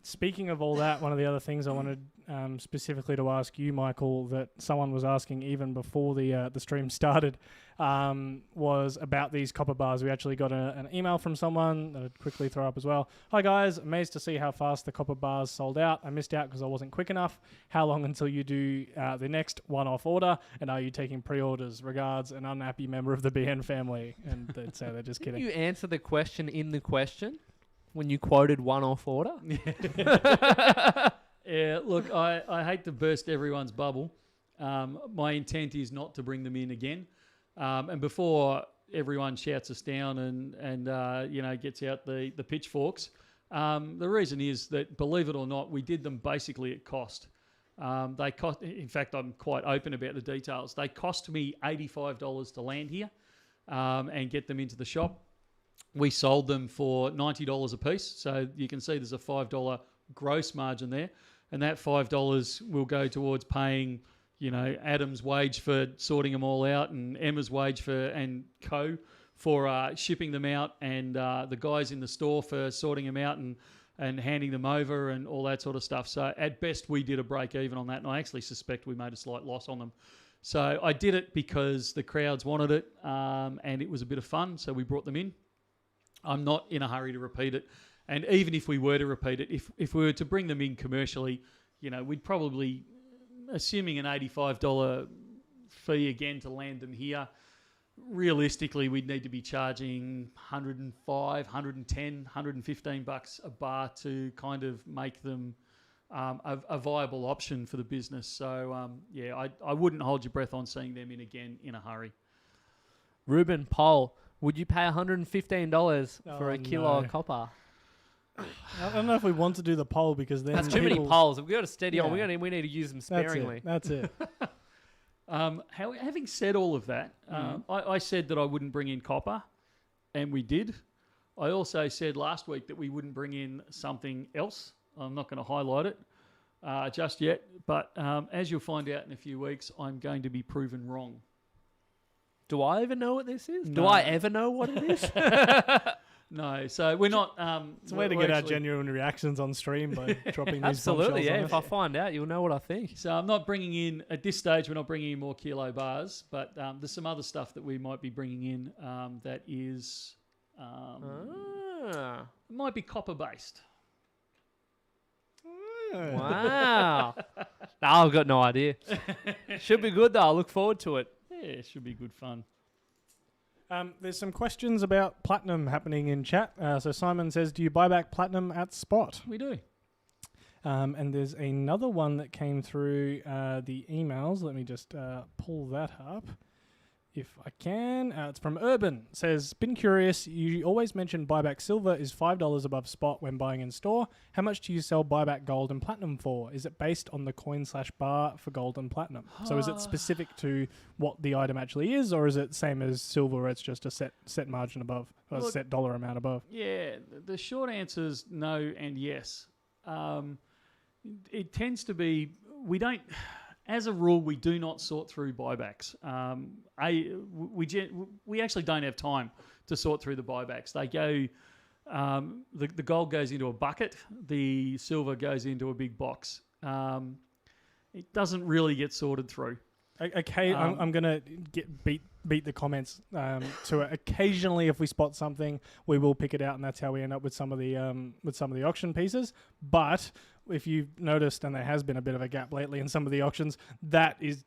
Speaking of all that, one of the other things I wanted specifically to ask you, Michael, that someone was asking even before the stream started, was about these copper bars. We actually got an email from someone that I'd quickly throw up as well. Hi guys, amazed to see how fast the copper bars sold out. I missed out because I wasn't quick enough. How long until you do the next one-off order? And are you taking pre-orders? Regards, an unhappy member of the BN family. And they'd say they're just kidding.
Did you answer the question in the question when you quoted one-off order?
Yeah, look, I hate to burst everyone's bubble. My intent is not to bring them in again. And before everyone shouts us down and gets out the pitchforks, the reason is that, believe it or not, we did them basically at cost. They cost. In fact, I'm quite open about the details. They cost me $85 to land here and get them into the shop. We sold them for $90 a piece, so you can see there's a $5 gross margin there, and that $5 will go towards paying, Adam's wage for sorting them all out, and Emma's wage and for shipping them out, and the guys in the store for sorting them out and handing them over and all that sort of stuff. So at best, we did a break even on that, and I actually suspect we made a slight loss on them. So I did it because the crowds wanted it, and it was a bit of fun, so we brought them in. I'm not in a hurry to repeat it. And even if we were to repeat it, if we were to bring them in commercially, we'd probably, assuming an $85 fee again to land them here, realistically, we'd need to be charging $105, $110, $115 a bar to kind of make them a viable option for the business. So, I wouldn't hold your breath on seeing them in again in a hurry.
Ruben Poll, would you pay $115 for a kilo of copper?
I don't know if we want to do the poll because then
that's too many polls. We've got to steady on. We need to use them sparingly.
That's it.
Having said all of that, I said that I wouldn't bring in copper, and we did. I also said last week that we wouldn't bring in something else. I'm not going to highlight it just yet, but as you'll find out in a few weeks, I'm going to be proven wrong.
Do I even know what this is?
No.
Do I ever know what it is?
No, so we're not...
it's a way to get our genuine reactions on stream by dropping these
Absolutely, yeah.
on
If I find out, you'll know what I think.
So I'm not bringing in... At this stage, we're not bringing in more kilo bars, but there's some other stuff that we might be bringing in that is... might be copper-based.
Wow. No, I've got no idea. Should be good, though. I look forward to it.
Yeah, it should be good fun.
There's some questions about platinum happening in chat. So Simon says, do you buy back platinum at spot?
We do.
And there's another one that came through the emails. Let me just pull that up if I can. It's from Urban. It says, been curious. You always mention buyback silver is $5 above spot when buying in store. How much do you sell buyback gold and platinum for? Is it based on the coin/bar for gold and platinum? So is it specific to what the item actually is, or is it same as silver where it's just a set margin above, or a set dollar amount above?
Yeah, the short answer is no and yes. It tends to be, we don't... As a rule, we do not sort through buybacks. We actually don't have time to sort through the buybacks. They go The gold goes into a bucket, the silver goes into a big box. It doesn't really get sorted through.
Okay, I'm gonna beat the comments to it. Occasionally, if we spot something, we will pick it out, and that's how we end up with some of the auction pieces. But if you've noticed, and there has been a bit of a gap lately in some of the auctions, that is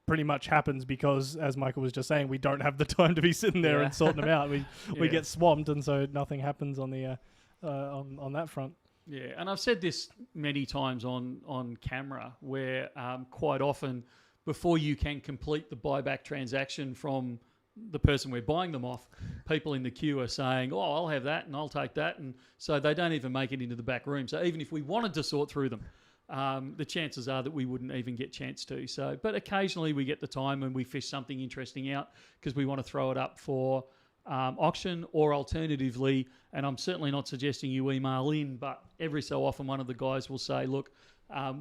pretty much happens because, as Michael was just saying, we don't have the time to be sitting there and sorting them out. We get swamped, and so nothing happens on the on that front.
Yeah, and I've said this many times on camera, where quite often, before you can complete the buyback transaction from the person we're buying them off, people in the queue are saying, "Oh, I'll have that and I'll take that," and so they don't even make it into the back room. So even if we wanted to sort through them, the chances are that we wouldn't even get chance to. So, but occasionally we get the time and we fish something interesting out because we want to throw it up for auction, or alternatively, and I'm certainly not suggesting you email in, but every so often one of the guys will say, "Look,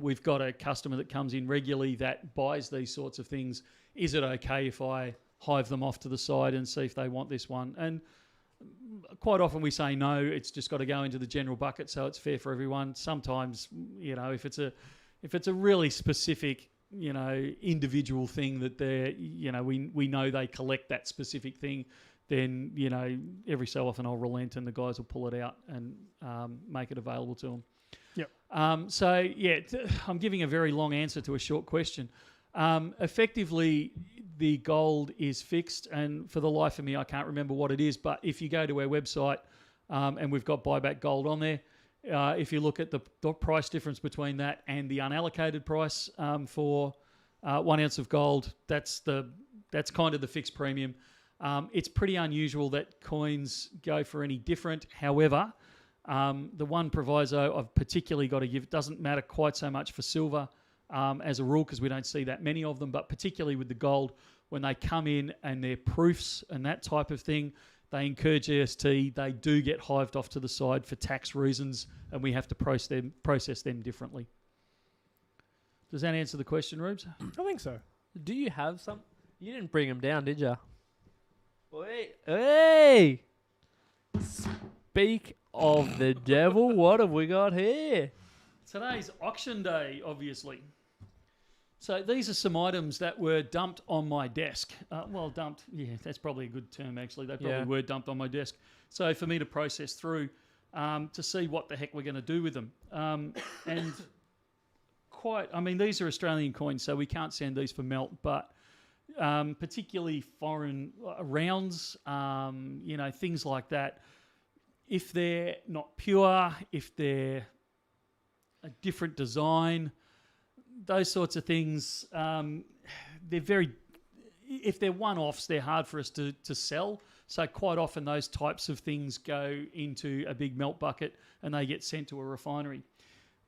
we've got a customer that comes in regularly that buys these sorts of things. Is it okay if I hive them off to the side and see if they want this one?" And quite often we say no, it's just got to go into the general bucket so it's fair for everyone. Sometimes, if it's a really specific, individual thing that they're, we know they collect that specific thing, then, every so often I'll relent and the guys will pull it out and make it available to them.
Yep.
I'm giving a very long answer to a short question. Effectively, the gold is fixed, and for the life of me, I can't remember what it is, but if you go to our website, and we've got Buyback Gold on there, if you look at the price difference between that and the unallocated price for 1 ounce of gold, that's kind of the fixed premium. It's pretty unusual that coins go for any different. However, the one proviso I've particularly got to give, it doesn't matter quite so much for silver as a rule because we don't see that many of them, but particularly with the gold, when they come in and they're proofs and that type of thing, they incur GST, they do get hived off to the side for tax reasons, and we have to process them differently. Does that answer the question, Rubes?
I think so.
Do you have some? You didn't bring them down, did you? Wait, hey! Speak of the devil, what have we got here?
Today's auction day, obviously. So these are some items that were dumped on my desk. Dumped, that's probably a good term, actually. They probably were dumped on my desk. So for me to process through to see what the heck we're going to do with them. These are Australian coins, so we can't send these for melt, but particularly foreign rounds, things like that. If they're not pure, if they're a different design, those sorts of things, if they're one-offs, they're hard for us to sell. So quite often those types of things go into a big melt bucket and they get sent to a refinery.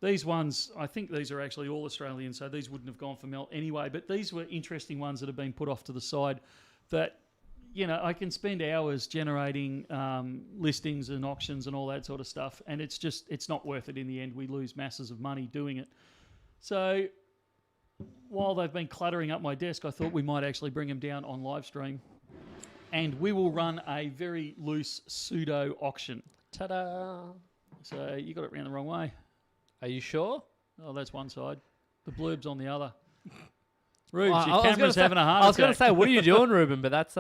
These ones, I think these are actually all Australian, so these wouldn't have gone for melt anyway, but these were interesting ones that have been put off to the side that, I can spend hours generating listings and auctions and all that sort of stuff, and it's not worth it in the end. We lose masses of money doing it. So while they've been cluttering up my desk, I thought we might actually bring them down on live stream, and we will run a very loose pseudo auction. Ta-da! So you got it round the wrong way.
Are you sure?
Oh, that's one side. The blurb's on the other. Rubes, your camera's having a heart attack.
I was going to say, what are you doing, Ruben? But that's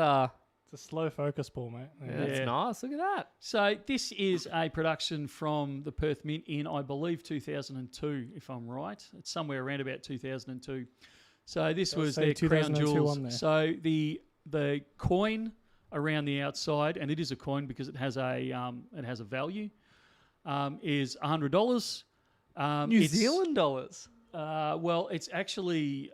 it's a slow focus ball, mate.
Yeah. That's nice. Look at that.
So this is a production from the Perth Mint in, I believe, 2002, if I'm right. It's somewhere around about 2002. So this was their crown jewels. So the coin around the outside, and it is a coin because it has a value, is $100.
New Zealand dollars.
It's actually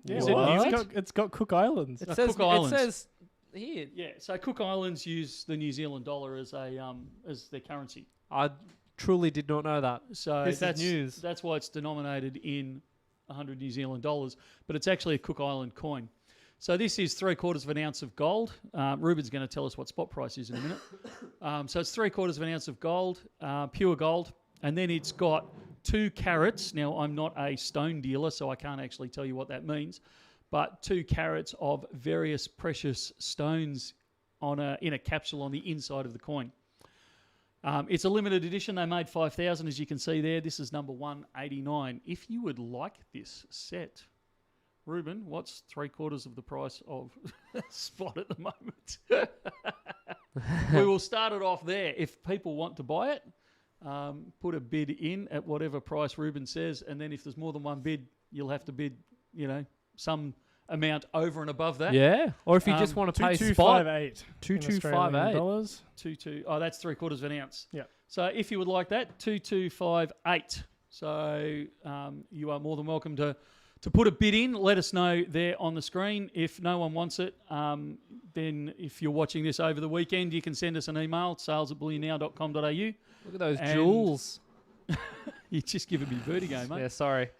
it's got Cook Islands.
It says here.
Yeah, so Cook Islands use the New Zealand dollar as their currency.
I truly did not know that.
So
this is news.
That's why it's denominated in 100 New Zealand dollars, but it's actually a Cook Island coin. So this is 3/4 of an ounce of gold. Ruben's going to tell us what spot price is in a minute. So it's 3/4 of an ounce of gold, pure gold, and then it's got 2 carats. Now, I'm not a stone dealer, so I can't actually tell you what that means, but 2 carats of various precious stones in a capsule on the inside of the coin. It's a limited edition. They made 5,000, as you can see there. This is number 189. If you would like this set, Ruben, what's 3/4 of the price of Spot at the moment? We will start it off there. If people want to buy it, put a bid in at whatever price Ruben says, and then if there's more than one bid, you'll have to bid, some amount over and above that.
Yeah. Or if you just want to pay spot.
2258.
2258.
Dollars.
22. Oh, that's 3/4 of an ounce.
Yeah.
So if you would like that, 2258. So you are more than welcome to put a bid in. Let us know there on the screen. If no one wants it, then if you're watching this over the weekend, you can send us an email, sales@bullionnow.com.au.
Look at those jewels.
You're just giving me vertigo, mate.
Yeah, sorry.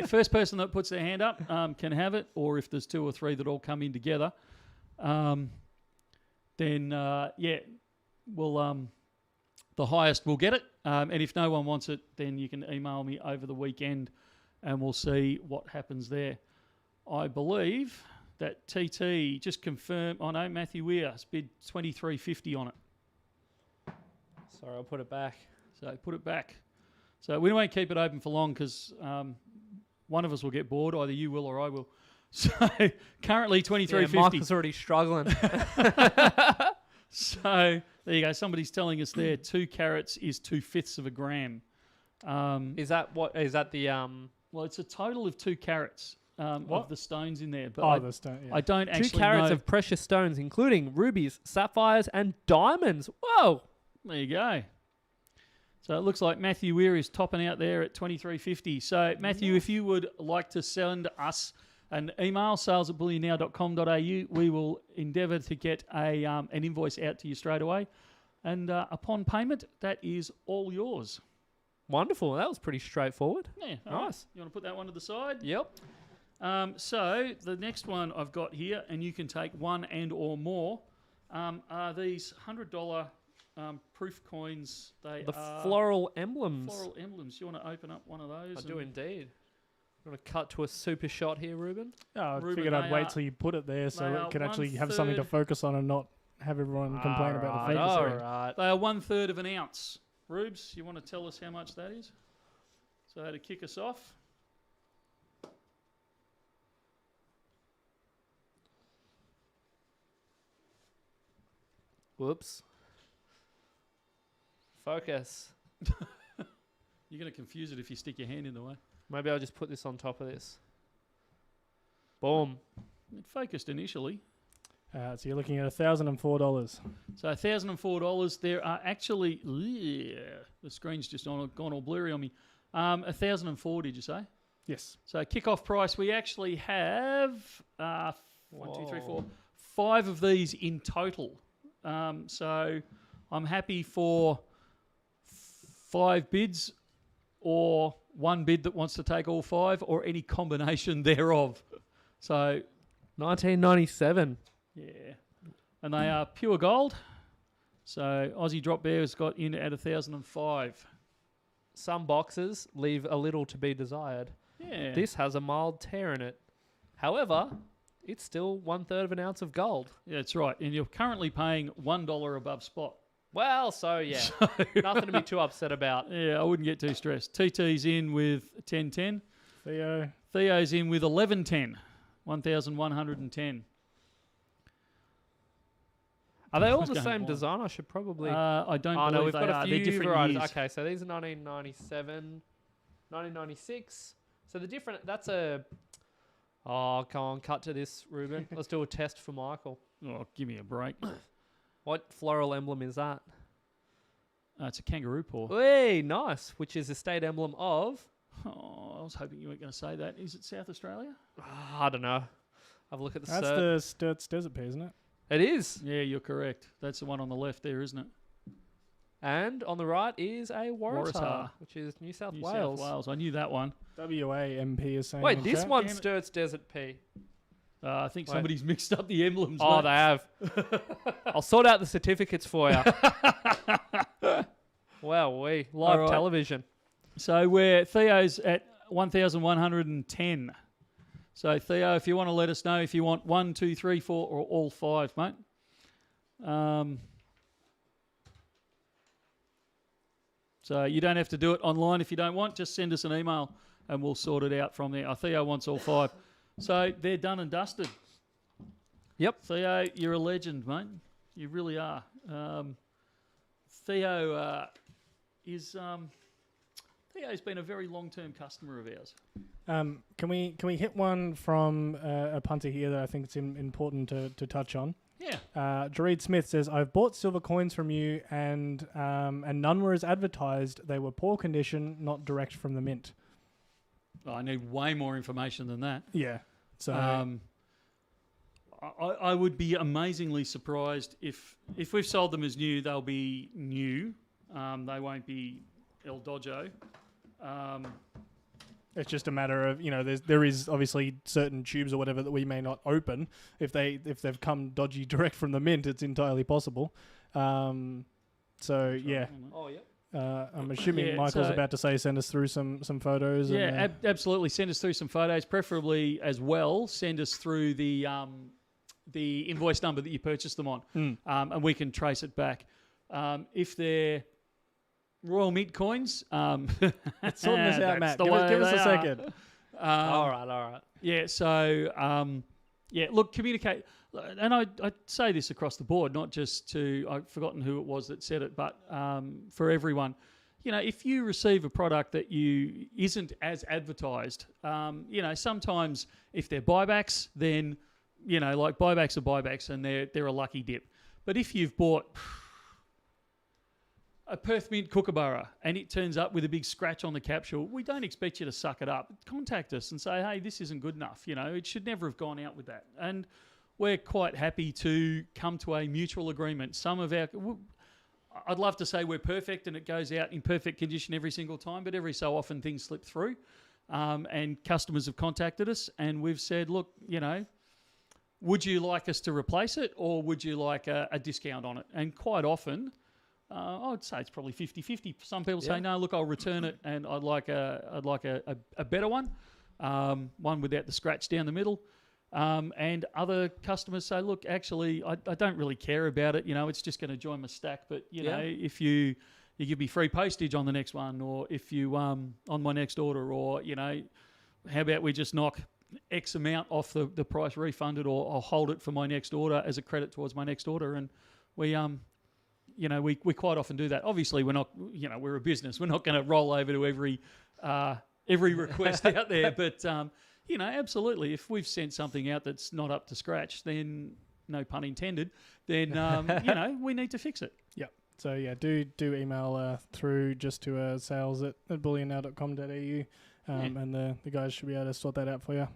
First person that puts their hand up can have it, or if there's 2 or 3 that all come in together, we'll the highest will get it. And if no one wants it, then you can email me over the weekend, and we'll see what happens there. I believe that TT just confirmed. Oh no, Matthew Weir has bid 23.50 on it.
Sorry, I'll put it back.
So put it back. So we won't keep it open for long because one of us will get bored. Either you will or I will. So currently 23.50.
Yeah, Michael's already struggling.
So there you go. Somebody's telling us there 2 carats is 2/5 of a gram.
Is that what? Is that the
Well, it's a total of 2 carats of the stones in there. But I don't actually
2 carats
know.
of precious stones, including rubies, sapphires, and diamonds. Whoa!
There you go. So it looks like Matthew Weir is topping out there at 23.50. So Matthew, if you would like to send us an email, sales@bullionnow.com.au, we will endeavour to get an invoice out to you straight away. And upon payment, that is all yours.
Wonderful. That was pretty straightforward.
Yeah,
Nice.
Right. You want to put that one to the side?
Yep.
So the next one I've got here, and you can take one and or more, are these $100 proof coins. They are
floral emblems.
Floral emblems. You want to open up one of those?
I do indeed. I'm going to cut to a super shot here, Ruben.
Oh, I
Ruben,
figured I'd wait till you put it there so it can actually have something to focus on and not have everyone complain about the focus.
All right.
They are 1/3 of an ounce. Rubes, you want to tell us how much that is? So to kick us off.
Whoops. Focus.
You're going to confuse it if you stick your hand in the way.
Maybe I'll just put this on top of this. Boom.
It focused initially.
So you're looking at $1,004.
So $1,004. There are actually... the screen's just gone all blurry on me. 1,004, did you say?
Yes.
So kick-off price, we actually have 1, 2, 3, 4, 5 of these in total. So I'm happy for 5 bids or 1 bid that wants to take all 5 or any combination thereof. So
1997.
yeah. And they are pure gold. So Aussie Drop Bear has got in at 1,005.
Some boxes leave a little to be desired.
Yeah.
This has a mild tear in it. However, it's still 1/3 of an ounce of gold.
Yeah, that's right. And you're currently paying $1 above spot.
Well, so yeah. Nothing to be too upset about.
Yeah, I wouldn't get too stressed. TT's in with 1010. Theo's in with 1110. 1,110.
Are they all the same design? I should probably...
I don't believe
no, we've
they
got
are.
a
They're
few
different
varieties.
years.
Okay, so these are 1997, 1996. So the different... That's a... Oh, come on, cut to this, Ruben. Let's do a test for Michael.
Oh, give me a break.
What floral emblem is that?
It's a kangaroo paw.
Hey, nice. Which is a state emblem of...
Oh, I was hoping you weren't going to say that. Is it South Australia?
I don't know. Have a look at the
That's
cert.
the Sturt's Desert Pea, isn't it?
It is.
Yeah, you're correct. That's the one on the left there, isn't it?
And on the right is a Waratah,
Waratah.
which is New South
New
Wales.
South Wales. I knew that one.
WAMP is saying.
Wait, this
chat.
one's Sturt's Desert Pea.
I think somebody's mixed up the emblems.
Oh,
mate.
they have. I'll sort out the certificates for you. Wow, live
right.
television.
So we're Theo's at 1,110. So Theo, if you want to let us know if you want 1, 2, 3, 4, or all 5, mate. So you don't have to do it online if you don't want. Just send us an email and we'll sort it out from there. Theo wants all 5. So they're done and dusted.
Yep.
Theo, you're a legend, mate. You really are. Theo Theo's been a very long-term customer of ours.
Can we hit one from a punter here that I think it's important to touch on?
Yeah.
Jareed Smith says, I've bought silver coins from you and none were as advertised. They were poor condition, not direct from the mint.
I need way more information than that.
Yeah. So
I would be amazingly surprised if we've sold them as new, they'll be new. They won't be El Dojo.
It's just a matter of, there is obviously certain tubes or whatever that we may not open. If they've come dodgy direct from the mint, it's entirely possible. Yeah.
Oh, yeah.
I'm assuming Michael's about to say send us through some photos.
Yeah, absolutely. Send us through some photos, preferably as well. Send us through the invoice number that you purchased them on, and we can trace it back. If they're Royal Mint coins,
it's sorting this out, Matt. Give us a second.
All right.
Yeah. So look, communicate. And I say this across the board, not just to, I've forgotten who it was that said it, but for everyone. If you receive a product that isn't as advertised, sometimes if they're buybacks, then, like buybacks are buybacks and they're a lucky dip. But if you've bought a Perth Mint Kookaburra and it turns up with a big scratch on the capsule, we don't expect you to suck it up. Contact us and say, hey, this isn't good enough. It should never have gone out with that. And we're quite happy to come to a mutual agreement. I'd love to say we're perfect and it goes out in perfect condition every single time, but every so often things slip through. And customers have contacted us and we've said, look, would you like us to replace it or would you like a discount on it? And quite often, I would say it's probably 50-50. Some people say, no, look, I'll return it and I'd like a better one, one without the scratch down the middle. And other customers say, look, actually, I don't really care about it. It's just going to join my stack. But, if you give me free postage on the next one or if you on my next order or, how about we just knock X amount off the price refunded or I'll hold it for my next order as a credit towards my next order. And we quite often do that. Obviously, we're not, we're a business. We're not going to roll over to every request out there. But, absolutely, if we've sent something out that's not up to scratch, then, no pun intended, then, we need to fix it.
Yeah. So, do email through just to sales at bullionnow.com.au and the guys should be able to sort that out for you.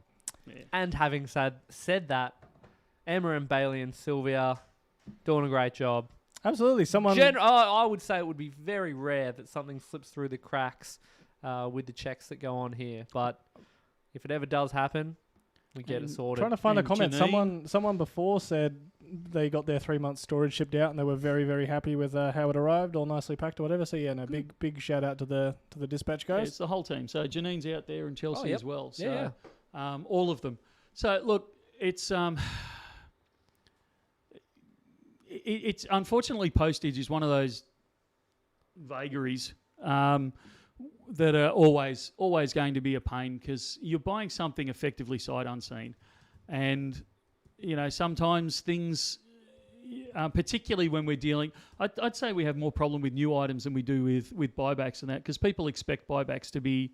Yeah. And having said that, Emma and Bailey and Sylvia doing a great job.
Absolutely.
I would say it would be very rare that something slips through the cracks with the checks that go on here. But if it ever does happen, we get it sorted.
Trying to find a comment. Someone before said they got their 3 months storage shipped out and they were very, very happy with how it arrived, all nicely packed or whatever. So big shout out to the dispatch guys.
Yeah, it's the whole team. So Janine's out there and Chelsea as well. So
yeah.
All of them. So look, it's it's unfortunately postage is one of those vagaries that are always going to be a pain because you're buying something effectively sight unseen, and sometimes things, particularly when we're dealing, I'd say we have more problem with new items than we do with buybacks and that because people expect buybacks to be.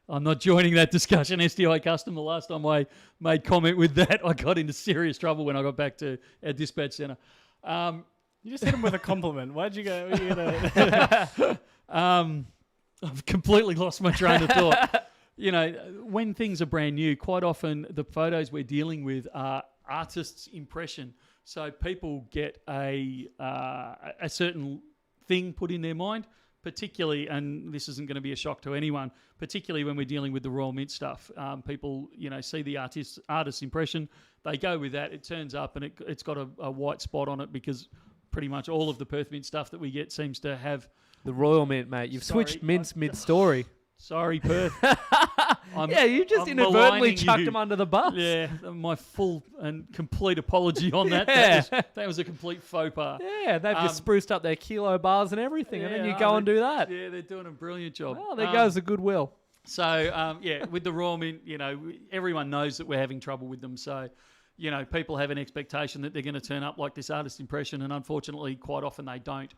I'm not joining that discussion, STI custom. The last time I made comment with that, I got into serious trouble when I got back to our dispatch centre.
You just hit him with a compliment. Why'd you go?
I've completely lost my train of thought. When things are brand new, quite often the photos we're dealing with are artist's impression. So people get a certain thing put in their mind. Particularly, and this isn't going to be a shock to anyone, particularly when we're dealing with the Royal Mint stuff. People, see the artist's impression, they go with that. It turns up and it's got a white spot on it because pretty much all of the Perth Mint stuff that we get seems to have...
The Royal Mint, mate. You've switched mints mid-story.
Sorry, Perth.
You just
I'm
inadvertently
maligning
chucked
you.
him under the bus.
Yeah, my full and complete apology on that.
Yeah.
That was a complete faux pas.
Yeah, they've just spruced up their kilo bars and everything, and then you go and do that.
Yeah, they're doing a brilliant job.
Well, there goes the goodwill.
So, with the raw mint, everyone knows that we're having trouble with them. So, people have an expectation that they're going to turn up like this artist impression, and unfortunately, quite often they don't.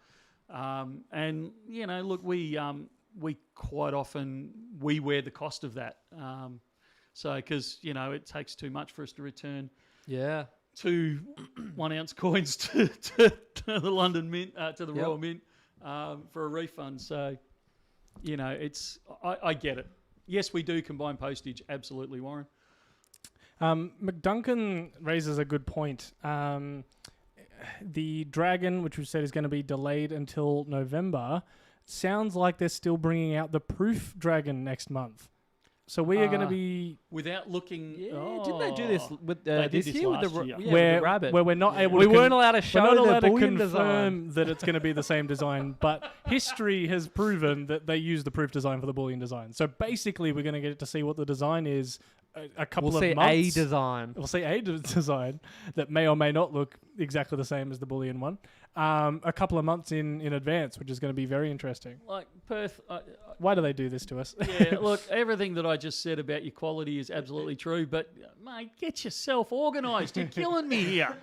Look, we quite often, we wear the cost of that. Because, it takes too much for us to return 2 1 ounce coins to the London Mint, to the Royal Mint for a refund. So, I get it. Yes, we do combine postage. Absolutely, Warren.
McDuncan raises a good point. The Dragon, which we said is going to be delayed until November, sounds like they're still bringing out the Proof Dragon next month. So we are going to be...
Without looking...
didn't they do this with
they
this
did
year
this
with
last
the,
year.
with the rabbit?
Where we're not able
we
to...
weren't allowed to show
we're not allowed
the
to
bullion
confirm
design.
that it's going to be the same design, but history has proven that they use the Proof design for the bullion design. So basically, we're going to get to see what the design is a couple
We'll
of
see
months.
a design.
We'll see a design that may or may not look exactly the same as the bullion one. A couple of months in advance, which is going to be very interesting.
Like Perth...
Why do they do this to us?
Yeah, look, everything that I just said about your quality is absolutely true, but, mate, get yourself organised. You're killing me here.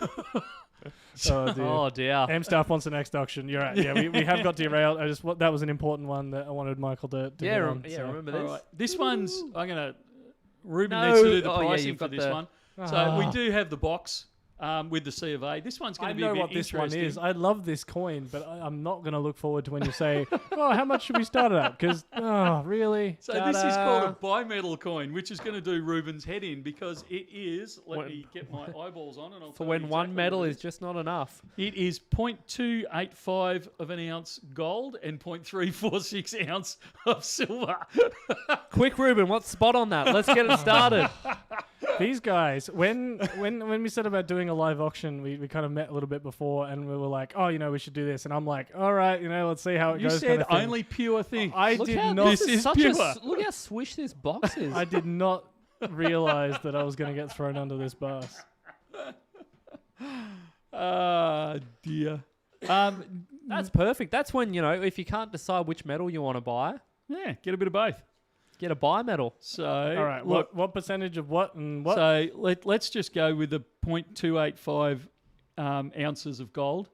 Oh dear.
Oh, dear.
M-Staff wants the next auction. You're right. Yeah, we have got derailed. That was an important one that I wanted Michael to hit on.
Remember
All
this.
right. This one's... I'm going to... Ruben
No.
needs to do the
Oh, yeah,
pricing
you've
for
got
this
the-
one. So we do have the box with the C of A. This one's going
I
to be a
know
bit
what this one
interesting.
is. I love this coin, but I'm not going to look forward to when you say, "Oh, how much should we start it at?" Because, really?
So this is called a bimetal coin, which is going to do Ruben's head in because it is. Let me get my eyeballs on, and I'll
For
tell
when
you
one
exactly
metal
what it
is just not enough.
It is 0.285 of an ounce gold and 0.346 ounce of silver.
Quick, Ruben, what's spot on that? Let's get it started.
These guys, when we said about doing a live auction, we kind of met a little bit before, and we were like, "Oh, we should do this," and I'm like, "All right, let's see how it
You
goes."
said
kind of thing.
only pure things.
I
Look
did
how
not.
This is
such
pure.
look how swish this box is.
I did not realize that I was going to get thrown under this bus.
Ah, dear.
That's perfect. That's when, if you can't decide which metal you want to buy,
Yeah, get a bit of both.
get a bimetal.
So,
All right,
look,
what percentage of what and what?
so let's just go with the 0.285 ounces of gold,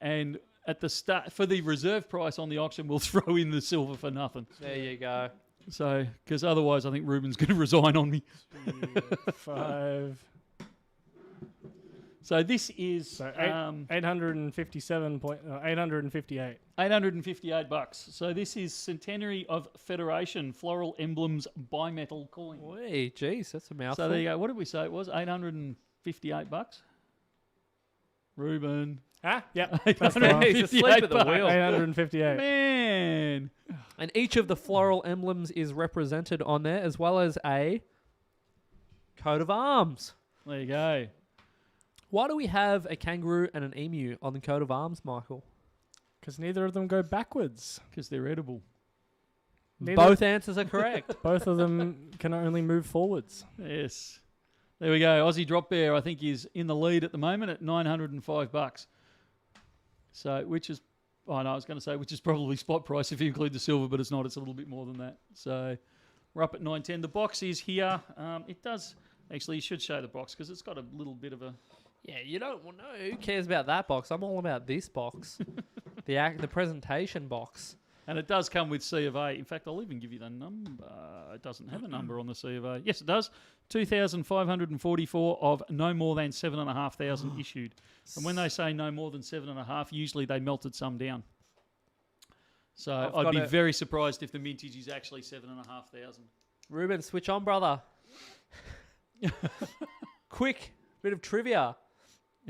and at the start for the reserve price on the auction, we'll throw in the silver for nothing.
There you go.
So, because otherwise, I think Ruben's going to resign on me.
5.
So this is
So 858.
$858. So this is Centenary of Federation Floral Emblems Bimetal coin.
Wait, geez, that's a mouthful.
So there you go. What did we say it was? $858. Ruben.
Ah, yeah.
That's right. He's asleep at the wheel.
858.
Man.
And each of the floral emblems is represented on there, as well as a coat of arms.
There you go.
Why do we have a kangaroo and an emu on the coat of arms, Michael?
Because neither of them go backwards.
Because they're edible.
Both answers are correct.
Both of them can only move forwards.
Yes. There we go. Aussie Drop Bear, I think, is in the lead at the moment at $905. So, which is, I was going to say, which is probably spot price if you include the silver, but it's not. It's a little bit more than that. So, we're up at 910. The box is here. It does, actually, you should show the box because it's got a little bit of a...
Yeah, you don't know. Who cares about that box? I'm all about this box. the presentation box.
And it does come with C of A. In fact, I'll even give you the number. It doesn't have a number on the C of A. Yes, it does. 2,544 of no more than 7,500 issued. And when they say no more than 7,500, usually they melted some down. So I'd be very surprised if the mintage is actually 7,500.
Ruben, switch on, brother. Quick bit of trivia.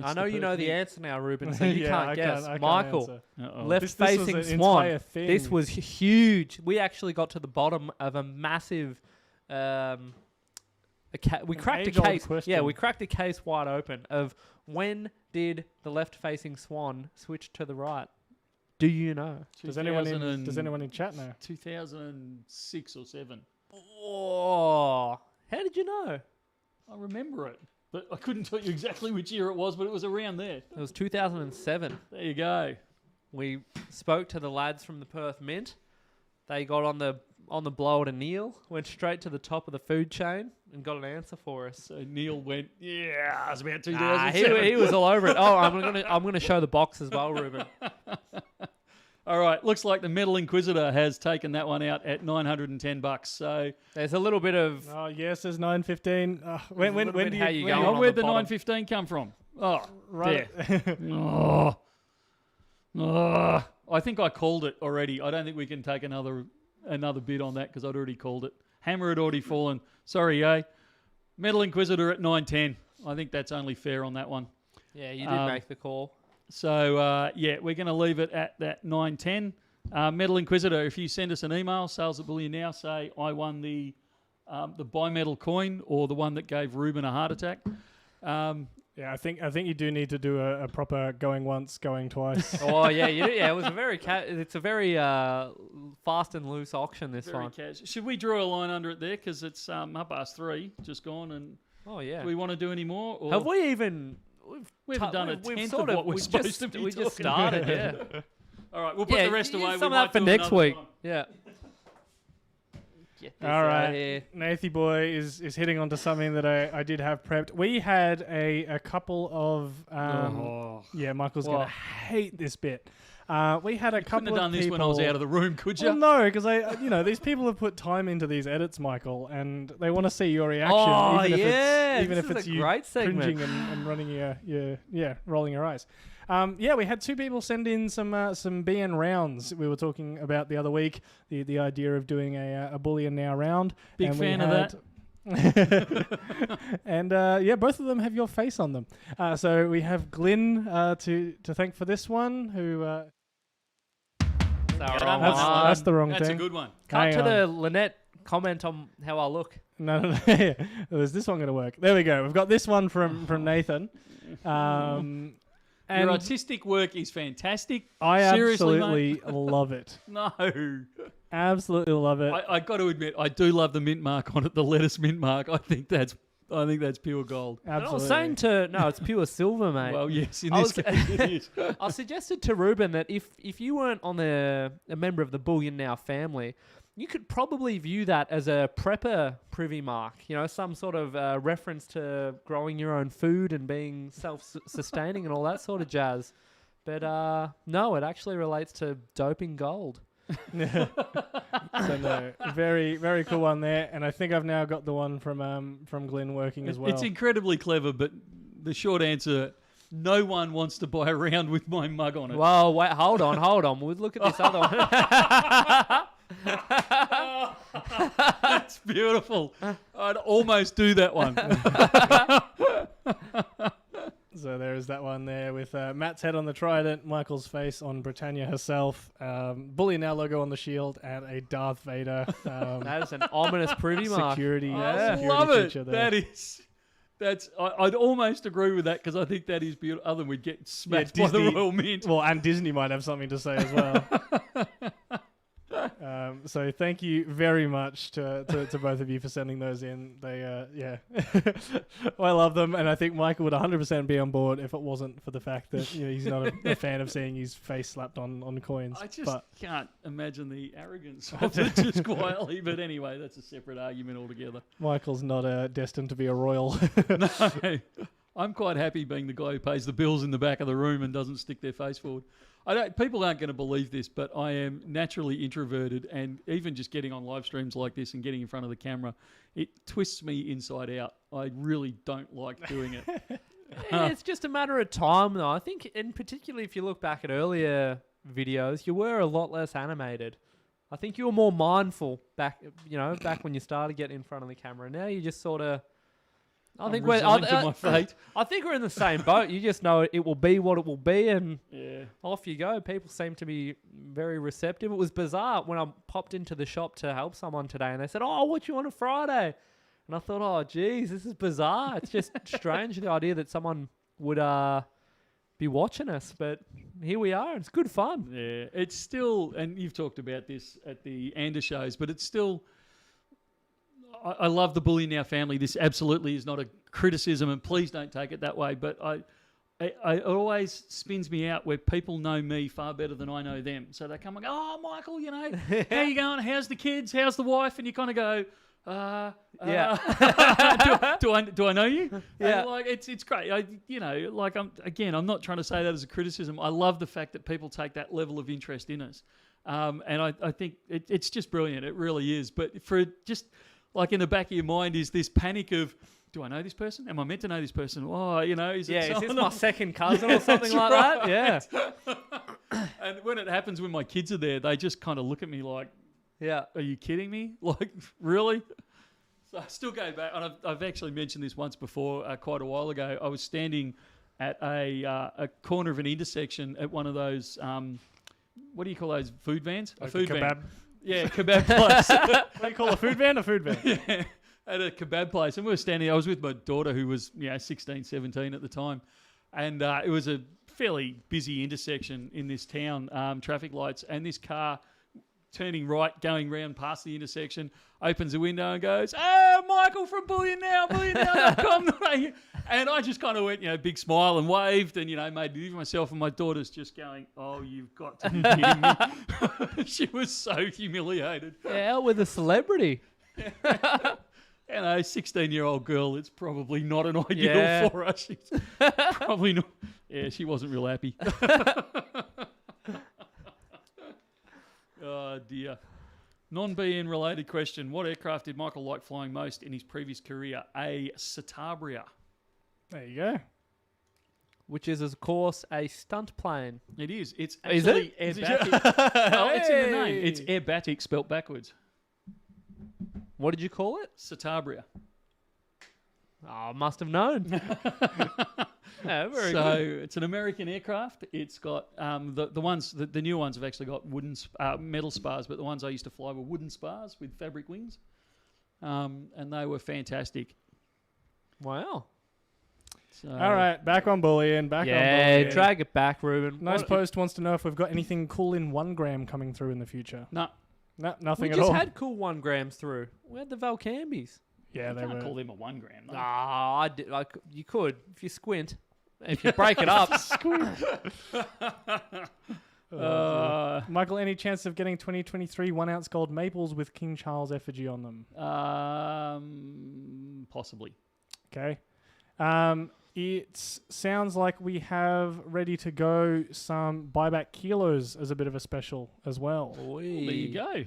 I know you know the answer now, Ruben, so you can't guess. Michael, left-facing swan. This was huge. We actually got to the bottom of a massive... we cracked a case. Yeah, we cracked a case wide open of when did the left-facing swan switch to the right? Do you know?
Does anyone in chat know?
2006 or 7.
Oh, how did you know?
I remember it, but I couldn't tell you exactly which year it was, but it was around there.
It was 2007.
There you go.
We spoke to the lads from the Perth Mint. They got on the blower to Neil, went straight to the top of the food chain and got an answer for us.
So Neil went, yeah, it was about 2007.
He was all over it. Oh, I'm gonna show the box as well, Ruben.
All right, looks like the Metal Inquisitor has taken that one out at $910. So
there's a little bit of.
Oh yes, there's 9:15. When do you?
Where'd the 9:15 come from? Oh,
right.
I think I called it already. I don't think we can take another bid on that because I'd already called it. Hammer had already fallen. Sorry, Metal Inquisitor at 9:10. I think that's only fair on that one.
Yeah, you did make the call.
So, we're going to leave it at that 9:10. Metal Inquisitor, if you send us an email, sales at Bullion Now, say I won the bimetal coin or the one that gave Ruben a heart attack.
Yeah, I think you do need to do a proper going once, going twice.
Oh yeah, you do. Yeah, it was a very it's a very fast and loose auction. This
very
one.
Should we draw a line under it there because it's 3:30, just gone, and
oh yeah.
Do we want to do any more? Or
have we even?
We haven't done a tenth of what we're supposed to be
We
talking
just started.
about.
Yeah.
All right, we'll put the rest away.
Some of that for next week.
Time.
Yeah.
All right, Nathy boy is hitting onto something that I did have prepped. We had a couple of Michael's gonna hate this bit. We had a couple of people. Couldn't have done this
when I was out of the room, could you?
Well, no, because these people have put time into these edits, Michael, and they want to see your reaction.
Oh
even if
this
it's
is a
you
great segment.
cringing and running rolling your eyes. We had two people send in some BN rounds. We were talking about the other week the idea of doing a Bullion Now round.
Big fan of that.
And both of them have your face on them. So we have Glyn to thank for this one. Who that's the wrong thing.
That's a good one.
Cut to the Lynette comment on how I look.
No. Is this one going to work? There we go. We've got this one from Nathan.
Your artistic work is fantastic.
I
Seriously,
absolutely
mate?
love it.
No.
Absolutely love it.
I got to admit, I do love the mint mark on it, the lettuce mint mark. I think that's pure gold.
Absolutely.
I was saying it's pure silver, mate.
Well, yes, in this case it is.
I suggested to Ruben that if you weren't on a member of the Bullion Now family, you could probably view that as a prepper privy mark, some sort of reference to growing your own food and being self-sustaining and all that sort of jazz. But no, it actually relates to doping gold.
So no, very, very cool one there. And I think I've now got the one from Glenn working as well.
It's incredibly clever, but the short answer, no one wants to buy a round with my mug on it.
Well, wait, hold on. We'll look at this other one.
That's beautiful. I'd almost do that one.
So there is that one there with Matt's head on the trident, Michael's face on Britannia herself, Bullion Now logo on the shield, and a Darth Vader.
That is an ominous privy mark.
Security.
I love it. That's. I'd almost agree with that because I think that is beautiful. Other than we'd get smashed by the Royal Mint.
Well, and Disney might have something to say as well. So thank you very much to both of you for sending those in. They I love them, and I think Michael would 100% be on board if it wasn't for the fact that he's not a fan of seeing his face slapped on coins.
I just can't imagine the arrogance of it just quietly. But anyway, that's a separate argument altogether.
Michael's not destined to be a royal.
No, I'm quite happy being the guy who pays the bills in the back of the room and doesn't stick their face forward. People aren't going to believe this, but I am naturally introverted, and even just getting on live streams like this and getting in front of the camera, it twists me inside out. I really don't like doing it.
It's just a matter of time, though. I think, and particularly if you look back at earlier videos, you were a lot less animated. I think you were more mindful back when you started getting in front of the camera. Now you just sort of. I think we're in the same boat. You just know it will be what it will be, and off you go. People seem to be very receptive. It was bizarre when I popped into the shop to help someone today, and they said, "Oh, what you on a Friday?" And I thought, "Oh, geez, this is bizarre. It's just strange the idea that someone would be watching us." But here we are. It's good fun.
Yeah, it's still, and you've talked about this at the Ander shows, but it's still. I love the Bullion Now family. This absolutely is not a criticism, and please don't take it that way. But it always spins me out where people know me far better than I know them. So they come and go, "Oh, Michael, how you going? How's the kids? How's the wife?" And you kind of go, do I know you?
Yeah.
And like it's great. I'm not trying to say that as a criticism. I love the fact that people take that level of interest in us. And I think it's just brilliant. It really is. But for just like in the back of your mind is this panic of, do I know this person? Am I meant to know this person? Oh, is it
is this
someone
my
else?
second cousin or something like that? Yeah.
And when it happens when my kids are there, they just kind of look at me like,
Yeah.
are you kidding me? Like, really? So I still go back, and I've actually mentioned this once before, quite a while ago. I was standing at a corner of an intersection at one of those, what do you call those, food vans?
Like
a food
a kebab.
van. Yeah, kebab place.
What do you call a food van? A food van.
Yeah, at a kebab place. And we were standing, I was with my daughter who was 16, 17 at the time. And it was a fairly busy intersection in this town, traffic lights, and this car turning right, going round past the intersection, opens the window and goes, "Oh, Michael from Bullion Now, BullionNow.com." And I just kind of went, big smile and waved and, made it easy myself. And my daughter's just going, "Oh, you've got to be kidding me." She was so humiliated.
Yeah, with a celebrity.
16-year-old girl, it's probably not an ideal for her. She's probably not. Yeah, she wasn't real happy. Oh, dear. Non-BN related question. What aircraft did Michael like flying most in his previous career? A Citabria.
There you go.
Which is, of course, a stunt plane.
It is. It's
Is
actually
it?
aerobatic. Oh, it's in the name.
Hey.
It's aerobatic spelt backwards.
What did you call it?
Citabria.
Oh, I must have known. Yeah, very
So
good.
it's an American aircraft. It's got the new ones have actually got metal spars, but the ones I used to fly were wooden spars with fabric wings, and they were fantastic.
Wow.
So,
All right, back on Bullion. Back on
Yeah,
Bullion.
drag it back, Ruben.
Nice
What-
Post wants to know if we've got anything cool in 1 gram coming through in the future.
No,
No, nothing
We
at
just
all.
had cool 1 grams through. We had the Valcambis.
Yeah,
I
they
can't
were.
call them a 1 gram. Though.
Ah, you could if you squint. If you break it up.
Michael, any chance of getting 2023 1-ounce gold maples with King Charles effigy on them?
Possibly.
Okay. It sounds like we have ready to go some buyback kilos as a bit of a special as well.
There you go.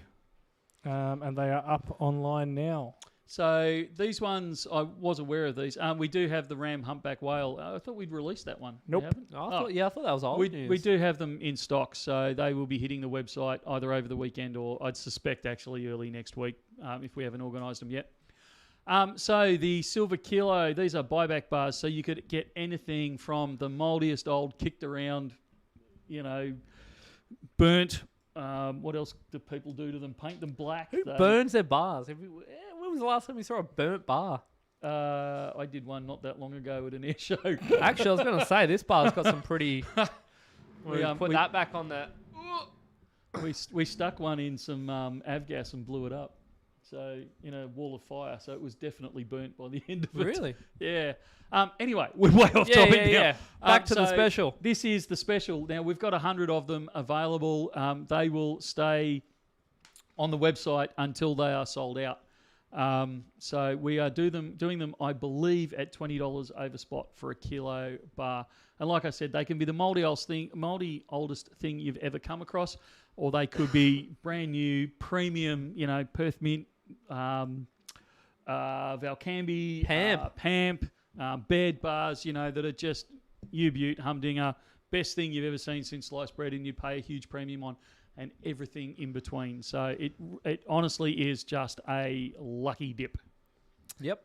And they are up online now.
So these ones, I was aware of these. We do have the Ram Humpback Whale. I thought we'd released that one.
Nope.
We haven't?
I thought that was old news.
We do have them in stock, so they will be hitting the website either over the weekend or I'd suspect actually early next week if we haven't organised them yet. So the silver kilo, these are buyback bars, so you could get anything from the mouldiest old kicked around, burnt. What else do people do to them? Paint them black.
Who burns their bars? When was the last time you saw a burnt bar?
I did one not that long ago at an air show.
Actually, I was going to say, this bar's got some pretty...
We
put that back on there.
We stuck one in some avgas and blew it up. So, in a wall of fire. So it was definitely burnt by the end of it.
Really?
Yeah. Anyway, we're way off topic now.
Yeah. Back to the special.
This is the special. Now, we've got 100 of them available. They will stay on the website until they are sold out. So we are doing them, I believe, at $20 over spot for a kilo bar. And like I said, they can be the mouldy oldest thing you've ever come across, or they could be brand new, premium, Perth Mint, Valcambi, PAMP, bed bars, that are just U-Butte, humdinger, best thing you've ever seen since sliced bread, and you pay a huge premium on, and everything in between. So it honestly is just a lucky dip.
Yep.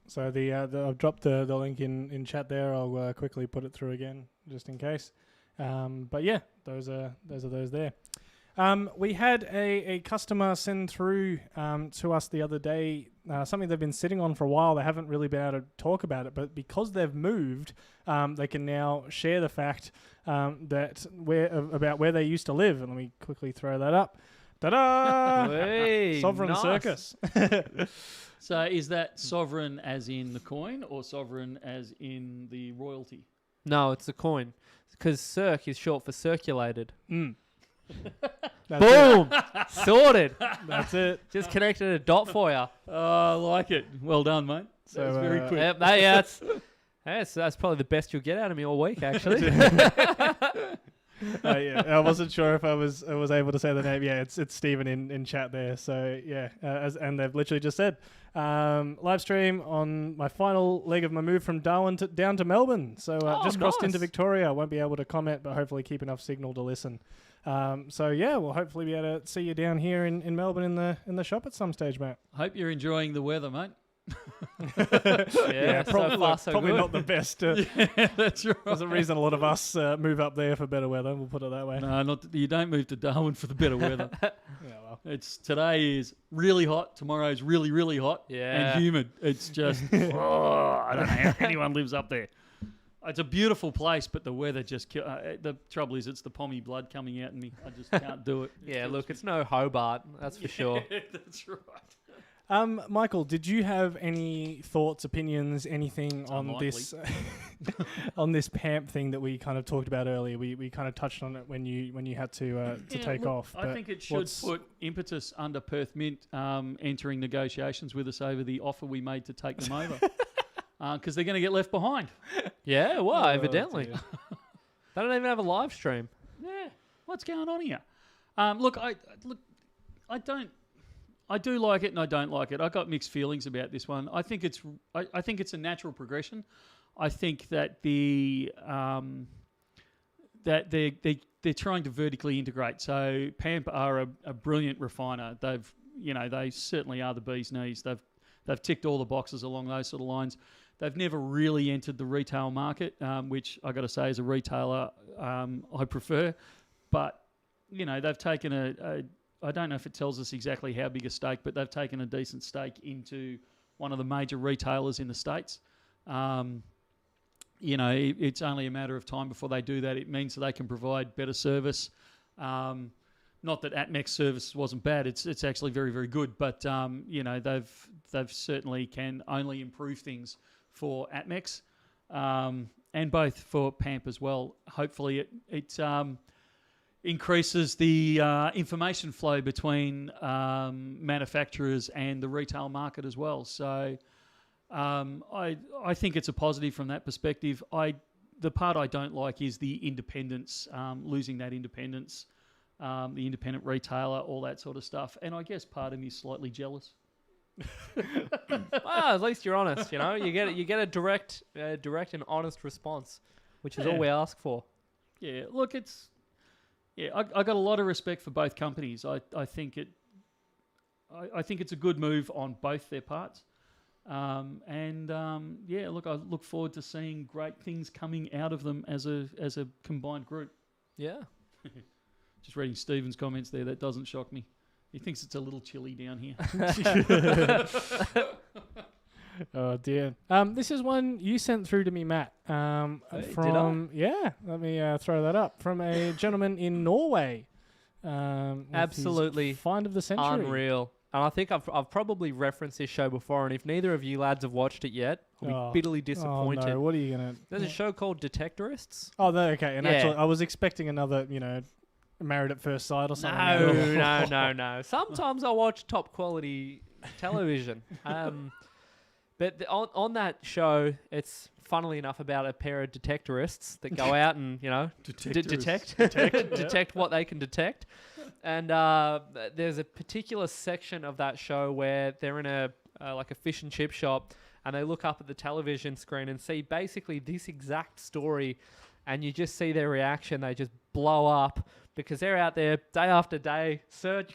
So I've dropped the link in chat there. I'll quickly put it through again just in case. But yeah, those are those there. We had a customer send through to us the other day something they've been sitting on for a while. They haven't really been able to talk about it, but because they've moved, they can now share the fact about where they used to live. And let me quickly throw that up. Ta-da!
Hey,
Sovereign
nice.
Circus.
So is that sovereign as in the coin or sovereign as in the royalty?
No, it's a coin. Because circ is short for circulated.
Mm.
Boom! Sorted.
That's it.
Just connected a dot for you.
Oh, I like it. Well done, mate.
So,
That was very quick.
Yep, that's probably the best you'll get out of me all week, actually.
Yeah, I wasn't sure if I was able to say the name. Yeah, it's Stephen in chat there. So yeah, and they've literally just said live stream on my final leg of my move from Darwin down to Melbourne. So just crossed into Victoria. I won't be able to comment, but hopefully keep enough signal to listen. So yeah, we'll hopefully be able to see you down here in Melbourne in the shop at some stage, mate.
Hope you're enjoying the weather, mate.
Yeah,
probably,
so far so
probably
good.
not the best.
Yeah, that's right.
There's a reason a lot of us move up there for better weather. We'll put it that way.
No, you don't move to Darwin for the better weather.
Yeah, well.
Today is really hot. Tomorrow's really, really hot and humid. It's just I don't know how anyone lives up there. It's a beautiful place, but the weather just the trouble is it's the pommy blood coming out in me. I just can't do it.
Yeah, look, it's no Hobart, that's for sure.
That's right.
Michael, did you have any thoughts, opinions, anything on this on this PAMP thing that we kind of talked about earlier? We kind of touched on it when you had to take off.
I think it should put impetus under Perth Mint entering negotiations with us over the offer we made to take them over, because they're going to get left behind.
Yeah, well, evidently. They don't even have a live stream.
Yeah, what's going on here? I do like it and I don't like it. I got mixed feelings about this one. I think it's a natural progression. I think that they're trying to vertically integrate. So PAMP are a brilliant refiner. They certainly are the bee's knees. They've ticked all the boxes along those sort of lines. They've never really entered the retail market, which I got to say as a retailer I prefer. But they've taken I don't know if it tells us exactly how big a stake, but they've taken a decent stake into one of the major retailers in the States. It's only a matter of time before they do that. It means that they can provide better service. Not that APMEX service wasn't bad. It's actually very, very good. But, they've certainly can only improve things for APMEX and both for PAMP as well. Hopefully it increases the information flow between manufacturers and the retail market as well. So I think it's a positive from that perspective. The part I don't like is the independence, losing that independence, the independent retailer, all that sort of stuff. And I guess part of me is slightly jealous.
Well, at least you're honest. You get a direct and honest response, which is all we ask for.
Yeah, look, I got a lot of respect for both companies. I think it's a good move on both their parts. I look forward to seeing great things coming out of them as a combined group.
Yeah.
Just reading Stephen's comments there, that doesn't shock me. He thinks it's a little chilly down here.
Oh dear. This is one you sent through to me, Matt. Let me throw that up from a gentleman in Norway.
Absolutely
find of the century.
Unreal. And I think I've probably referenced this show before, and if neither of you lads have watched it yet, I'll be bitterly disappointed.
Oh no, what are you gonna?
There's a show called Detectorists.
Oh, okay. And actually, I was expecting another, Married at First Sight or something.
No. Sometimes I watch top quality television. But on that show, it's funnily enough about a pair of detectorists that go out and detect what they can detect. And there's a particular section of that show where they're in a fish and chip shop, and they look up at the television screen and see basically this exact story, and you just see their reaction. They just blow up because they're out there day after day,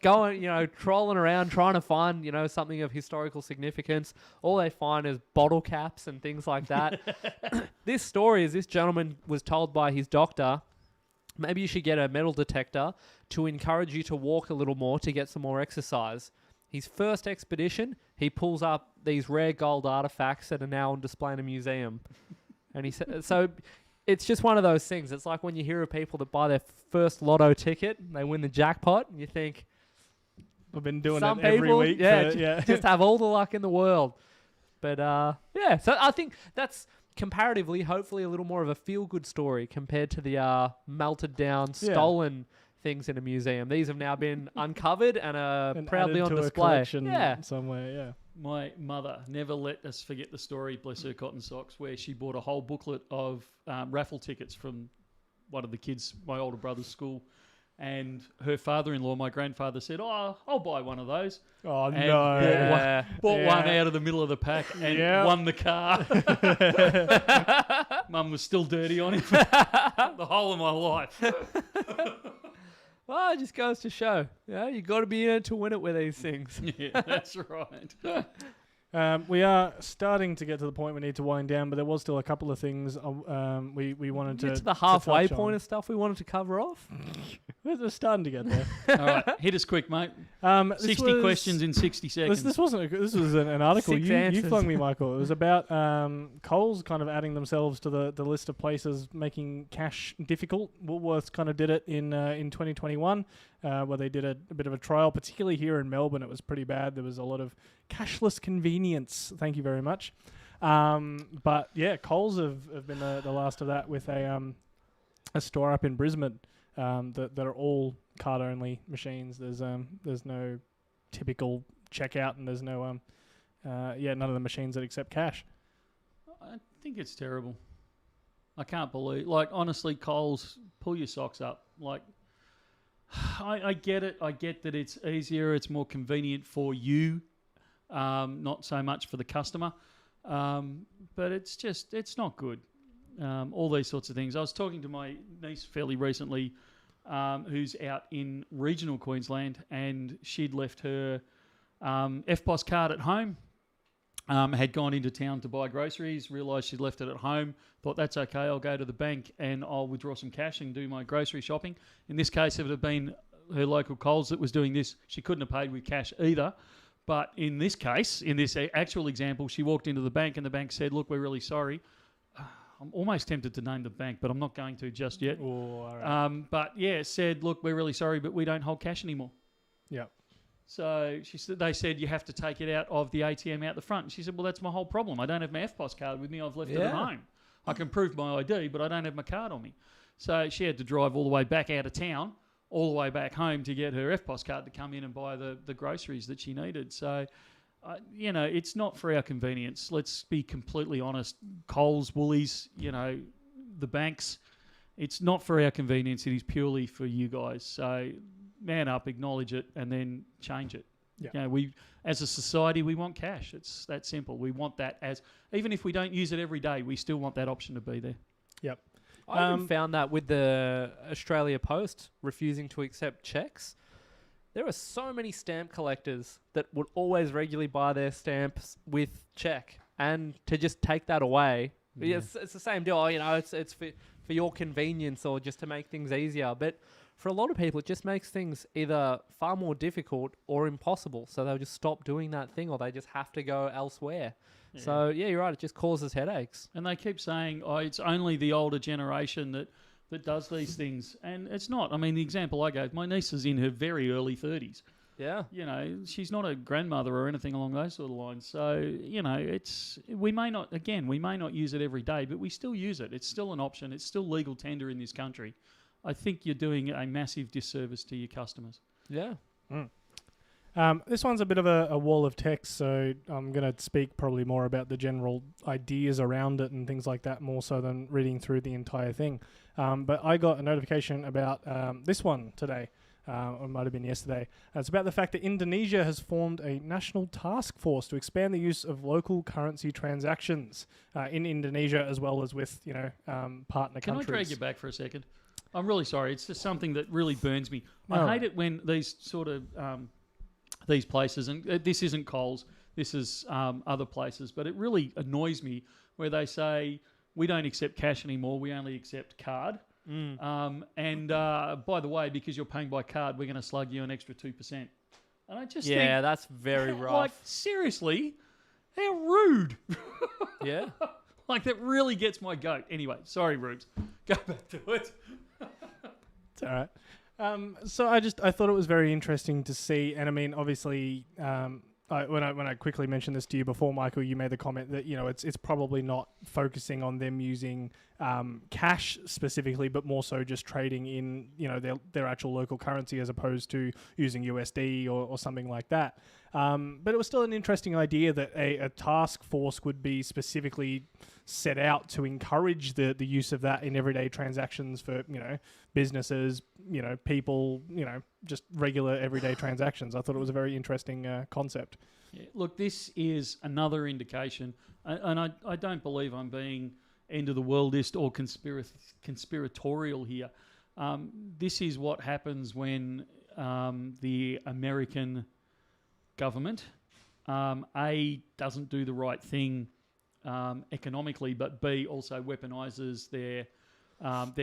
trolling around, trying to find, something of historical significance. All they find is bottle caps and things like that. This story is this gentleman was told by his doctor, maybe you should get a metal detector to encourage you to walk a little more to get some more exercise. His first expedition, he pulls up these rare gold artifacts that are now on display in a museum. And he said, so it's just one of those things. It's like when you hear of people that buy their first lotto ticket, they win the jackpot, and you think,
I've been doing
Some
it every
people,
week.
Just have all the luck in the world. But so I think that's comparatively, hopefully, a little more of a feel-good story compared to the melted down, stolen things in a museum. These have now been uncovered and are proudly on display.
Somewhere, yeah.
My mother never let us forget the story, bless her cotton socks, where she bought a whole booklet of raffle tickets from one of the kids, my older brother's school. And her father-in-law, my grandfather, said, "Oh, I'll buy one of those."
Oh,
and
no.
Bought one out of the middle of the pack and won the car. Mum was still dirty on him the whole of my life.
Well, it just goes to show, you got to be in it to win it with these things.
Yeah, that's right.
We are starting to get to the point we need to wind down, but there was still a couple of things we wanted to
get to the halfway point of stuff we wanted to cover off.
We're starting to get there.
All right, hit us quick, mate. 60 questions in 60 seconds.
This was an article you flung me, Michael. It was about Coles kind of adding themselves to the list of places making cash difficult. Woolworths kind of did it in 2021, where they did a bit of a trial, particularly here in Melbourne. It was pretty bad. There was a lot of cashless convenience. Thank you very much. But yeah, Coles have been the last of that with a store up in Brisbane that are all card only machines. There's no typical checkout, and there's no none of the machines that accept cash.
I think it's terrible. I can't believe, honestly, Coles, pull your socks up. I get it. I get that it's easier, it's more convenient for you, not so much for the customer. But it's not good. All these sorts of things. I was talking to my niece fairly recently, who's out in regional Queensland, and she'd left her EFTPOS card at home, had gone into town to buy groceries, realised she'd left it at home, thought that's okay, I'll go to the bank and I'll withdraw some cash and do my grocery shopping. In this case, if it had been her local Coles that was doing this, she couldn't have paid with cash either. But in this case, in this actual example, she walked into the bank and the bank said, "Look, we're really sorry." I'm almost tempted to name the bank, but I'm not going to just yet.
Oh, all right.
But yeah, said, "Look, we're really sorry, but we don't hold cash anymore."
Yeah.
So they said, "You have to take it out of the ATM out the front." And she said, "Well, that's my whole problem. I don't have my EFTPOS card with me. I've left it at home. I can prove my ID, but I don't have my card on me." So she had to drive all the way back out of town, all the way back home to get her EFTPOS card to come in and buy the groceries that she needed. So, it's not for our convenience. Let's be completely honest. Coles, Woolies, the banks, it's not for our convenience. It is purely for you guys. So man up, acknowledge it, and then change it.
Yeah.
We, as a society, we want cash. It's that simple. We want that even if we don't use it every day, we still want that option to be there.
Yep.
I even found that with the Australia Post refusing to accept checks. There are so many stamp collectors that would always regularly buy their stamps with check, and to just take that away, it's the same deal. It's for your convenience or just to make things easier. But for a lot of people, it just makes things either far more difficult or impossible. So they'll just stop doing that thing, or they just have to go elsewhere. Yeah. So yeah, you're right. It just causes headaches.
And they keep saying, "Oh, it's only the older generation that does these things," and it's not. I mean, the example I gave, my niece is in her very early 30s.
Yeah.
She's not a grandmother or anything along those sort of lines. So, we may not use it every day, but we still use it. It's still an option. It's still legal tender in this country. I think you're doing a massive disservice to your customers.
Yeah.
Mm. This one's a bit of a wall of text, so I'm going to speak probably more about the general ideas around it and things like that, more so than reading through the entire thing. But I got a notification about this one today, or it might have been yesterday. It's about the fact that Indonesia has formed a national task force to expand the use of local currency transactions in Indonesia, as well as with partner countries.
Can I drag you back for a second? I'm really sorry. It's just something that really burns me. I hate it when these sort of these places, and this isn't Coles, this is other places, but it really annoys me where they say, "We don't accept cash anymore, we only accept card. And by the way, because you're paying by card, we're going to slug you an extra 2%. And I just think...
Yeah, that's very rough.
Seriously, how rude.
Yeah.
That really gets my goat. Anyway, sorry, Rubes. Go back to it.
It's all right. So I thought it was very interesting to see, and I mean, obviously, when I quickly mentioned this to you before, Michael, you made the comment that it's probably not focusing on them using cash specifically, but more so just trading in their actual local currency as opposed to using USD or something like that. But it was still an interesting idea that a task force would be specifically set out to encourage the use of that in everyday transactions for businesses, people, just regular everyday transactions. I thought it was a very interesting concept.
Yeah, look, this is another indication, and I don't believe I'm being end of the worldist or conspiratorial here. This is what happens when the American government, A, doesn't do the right thing economically, but B, also weaponizes their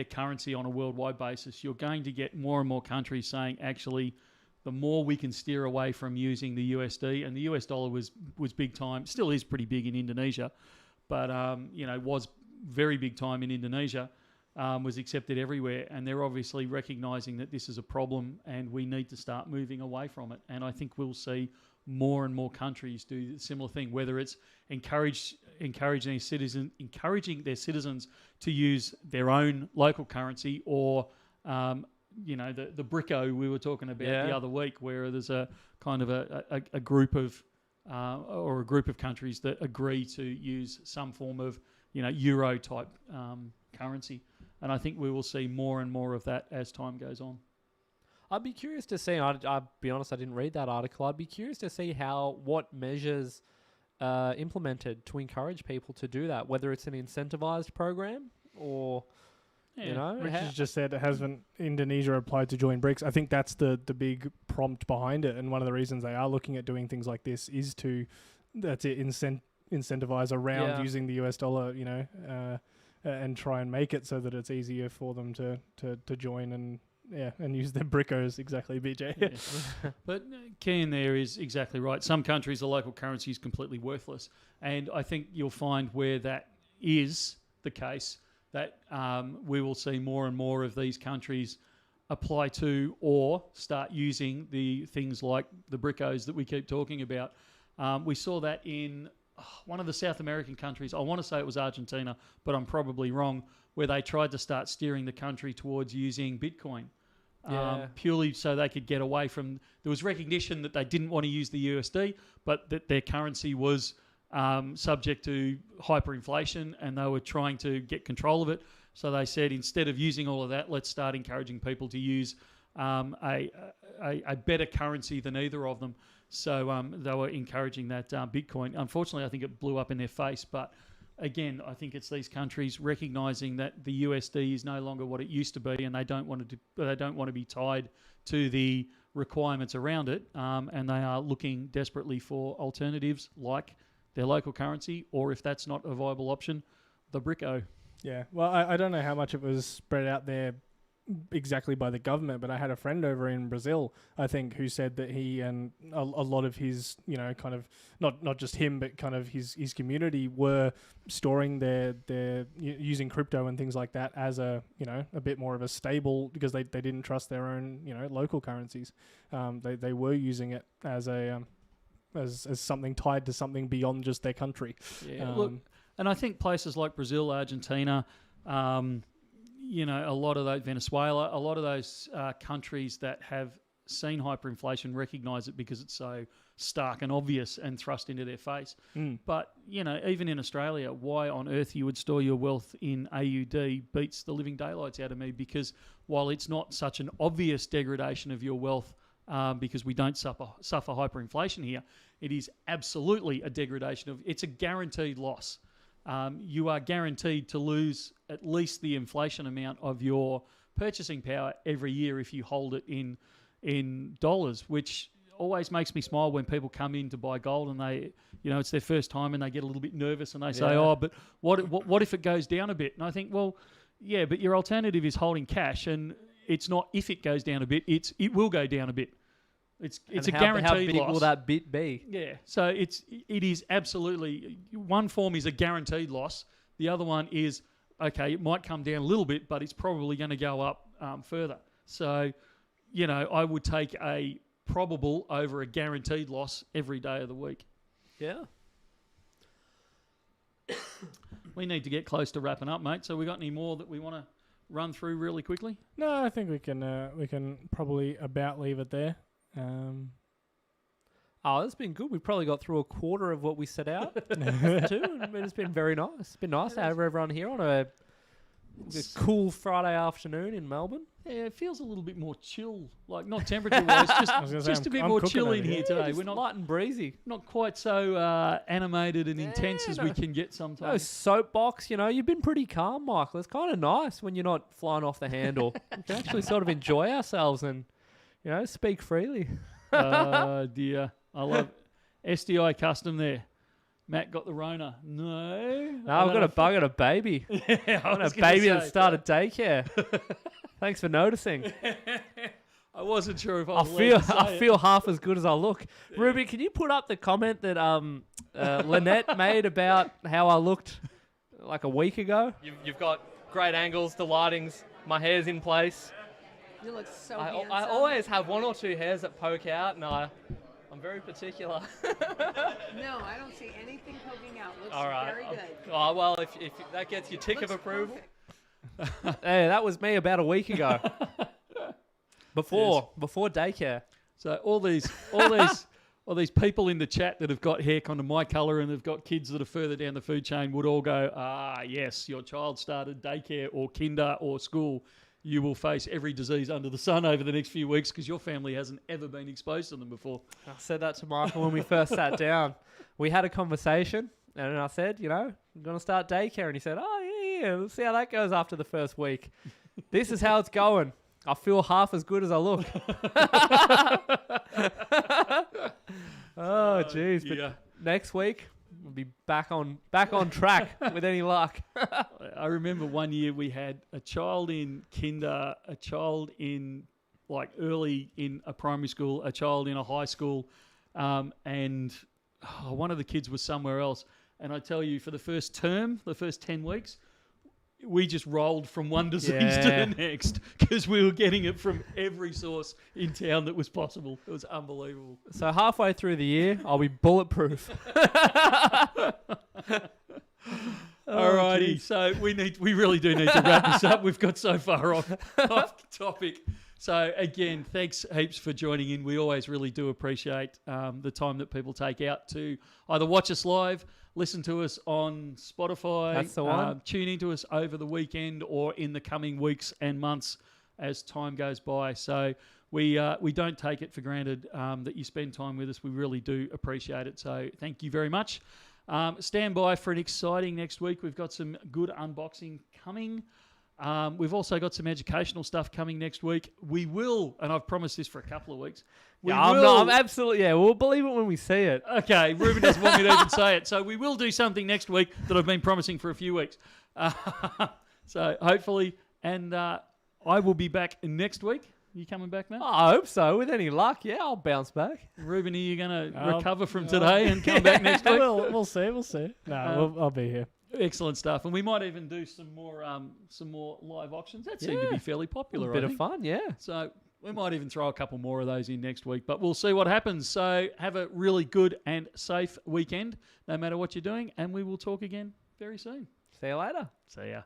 currency on a worldwide basis. You're going to get more and more countries saying, actually, the more we can steer away from using the USD, and the US dollar was big time, still is pretty big in Indonesia, but was very big time in Indonesia, was accepted everywhere, and they're obviously recognising that this is a problem and we need to start moving away from it. And I think we'll see more and more countries do a similar thing, whether it's encouraging their citizens to use their own local currency, or the BRICO we were talking about the other week, where there's a kind of a group of or a group of countries that agree to use some form of euro type currency. And I think we will see more and more of that as time goes on.
I'd be curious to see, I'll be honest, I didn't read that article. I'd be curious to see what measures implemented to encourage people to do that, whether it's an incentivized program or,
Richard's just said, hasn't Indonesia applied to join BRICS? I think that's the big prompt behind it. And one of the reasons they are looking at doing things like this is to, incentivize around using the US dollar, and try and make it so that it's easier for them to join and use their BRICOs. Exactly, BJ.
Yeah. But key in there is exactly right. Some countries, the local currency is completely worthless. And I think you'll find where that is the case, that we will see more and more of these countries apply to or start using the things like the BRICOs that we keep talking about. We saw that in one of the South American countries. I want to say it was Argentina, but I'm probably wrong, where they tried to start steering the country towards using Bitcoin. Purely so they could get away from... There was recognition that they didn't want to use the USD, but that their currency was subject to hyperinflation, and they were trying to get control of it. So they said, instead of using all of that, let's start encouraging people to use a better currency than either of them. So they were encouraging that Bitcoin. Unfortunately, I think it blew up in their face. But again, I think it's these countries recognising that the USD is no longer what it used to be, and they don't want to be tied to the requirements around it. And they are looking desperately for alternatives like their local currency, or if that's not a viable option, the BRICO.
Yeah, well, I don't know how much it was spread out there exactly by the government, but I had a friend over in Brazil, I think, who said that he and a lot of his, kind of not just him, but kind of his community were storing their using crypto and things like that as a bit more of a stable, because they didn't trust their own local currencies. They were using it as a as something tied to something beyond just their country.
Yeah, look, and I think places like Brazil, Argentina, a lot of those, Venezuela, a lot of those countries that have seen hyperinflation recognise it because it's so stark and obvious and thrust into their face. But, even in Australia, why on earth you would store your wealth in AUD beats the living daylights out of me, because while it's not such an obvious degradation of your wealth, because we don't suffer hyperinflation here, it is absolutely a degradation of, it's a guaranteed loss. You are guaranteed to lose at least the inflation amount of your purchasing power every year if you hold it in dollars, which always makes me smile when people come in to buy gold and they, it's their first time and they get a little bit nervous and they say, but what if it goes down a bit? And I think, well, yeah, but your alternative is holding cash, and it's not if it goes down a bit, it will go down a bit. It's a guaranteed loss. How big
will that bit be?
Yeah, so it is absolutely, one form is a guaranteed loss. The other one is, okay, it might come down a little bit, but it's probably going to go up further. So I would take a probable over a guaranteed loss every day of the week.
Yeah.
We need to get close to wrapping up, mate. So we got any more that we want to run through really quickly?
No, I think we can probably about leave it there.
Oh, it's been good. We probably got through a quarter of what we set out too. I mean, it's been very nice. It's been nice to have everyone here on a cool Friday afternoon in Melbourne.
Yeah, it feels a little bit more chill, like not temperature-wise, just a bit more chill in here today. We're not
light and breezy.
Not quite so animated and intense as we can get sometimes.
No soapbox, you've been pretty calm, Michael. It's kind of nice when you're not flying off the handle. We can actually sort of enjoy ourselves and, speak freely.
Dear. I love SDI Custom there. Matt got the Rona. No,
I've got a bug and a baby.
Yeah,
I got a baby that started daycare. Thanks for noticing.
I wasn't sure if
I feel half as good as I look. Yeah. Ruby, can you put up the comment that Lynette made about how I looked like a week ago? You've got great angles, the lighting's, my hair's in place.
You look so handsome.
I always have one or two hairs that poke out, and I'm very particular.
No, I don't see anything poking out. Looks
all right.
very good.
Oh, well, if that gets your tick
Looks
of approval.
Hey,
that was me about a week ago. Before daycare.
So all these people in the chat that have got hair kind of my colour and have got kids that are further down the food chain would all go, yes, your child started daycare or kinder or school. You will face every disease under the sun over the next few weeks because your family hasn't ever been exposed to them before.
I said that to Michael when we first sat down. We had a conversation and I said, I'm going to start daycare. And he said, yeah, we'll see how that goes after the first week. This is how it's going. I feel half as good as I look. Oh, jeez.
Yeah.
But next week, we'll be back on track with any luck.
I remember one year we had a child in kinder, a child in early in a primary school, a child in a high school, and one of the kids was somewhere else. And I tell you, for the first term, the first 10 weeks, we just rolled from one disease to the next because we were getting it from every source in town that was possible. It was unbelievable.
So halfway through the year, I'll be bulletproof.
Alrighty, so we really do need to wrap this up. We've got so far off topic. So again, thanks heaps for joining in. We always really do appreciate the time that people take out to either watch us live, listen to us on Spotify,
that's the one.
Tune into us over the weekend or in the coming weeks and months as time goes by. So we don't take it for granted that you spend time with us. We really do appreciate it. So thank you very much. Stand by for an exciting next week. We've got some good unboxing coming. We've also got some educational stuff coming next week. We will, and I've promised this for a couple of weeks.
I'm absolutely, we'll believe it when we see it.
Okay, Ruben doesn't want me to even say it. So we will do something next week that I've been promising for a few weeks. So hopefully, and I will be back next week. You coming back, Matt?
I hope so. With any luck, I'll bounce back.
Ruben, are you going to recover from today and come back next week?
We'll see. No, I'll be here.
Excellent stuff, and we might even do some more live auctions. That seemed to be fairly popular.
A bit of fun, yeah.
So we might even throw a couple more of those in next week, but we'll see what happens. So have a really good and safe weekend, no matter what you're doing, and we will talk again very soon.
See you later.
See ya.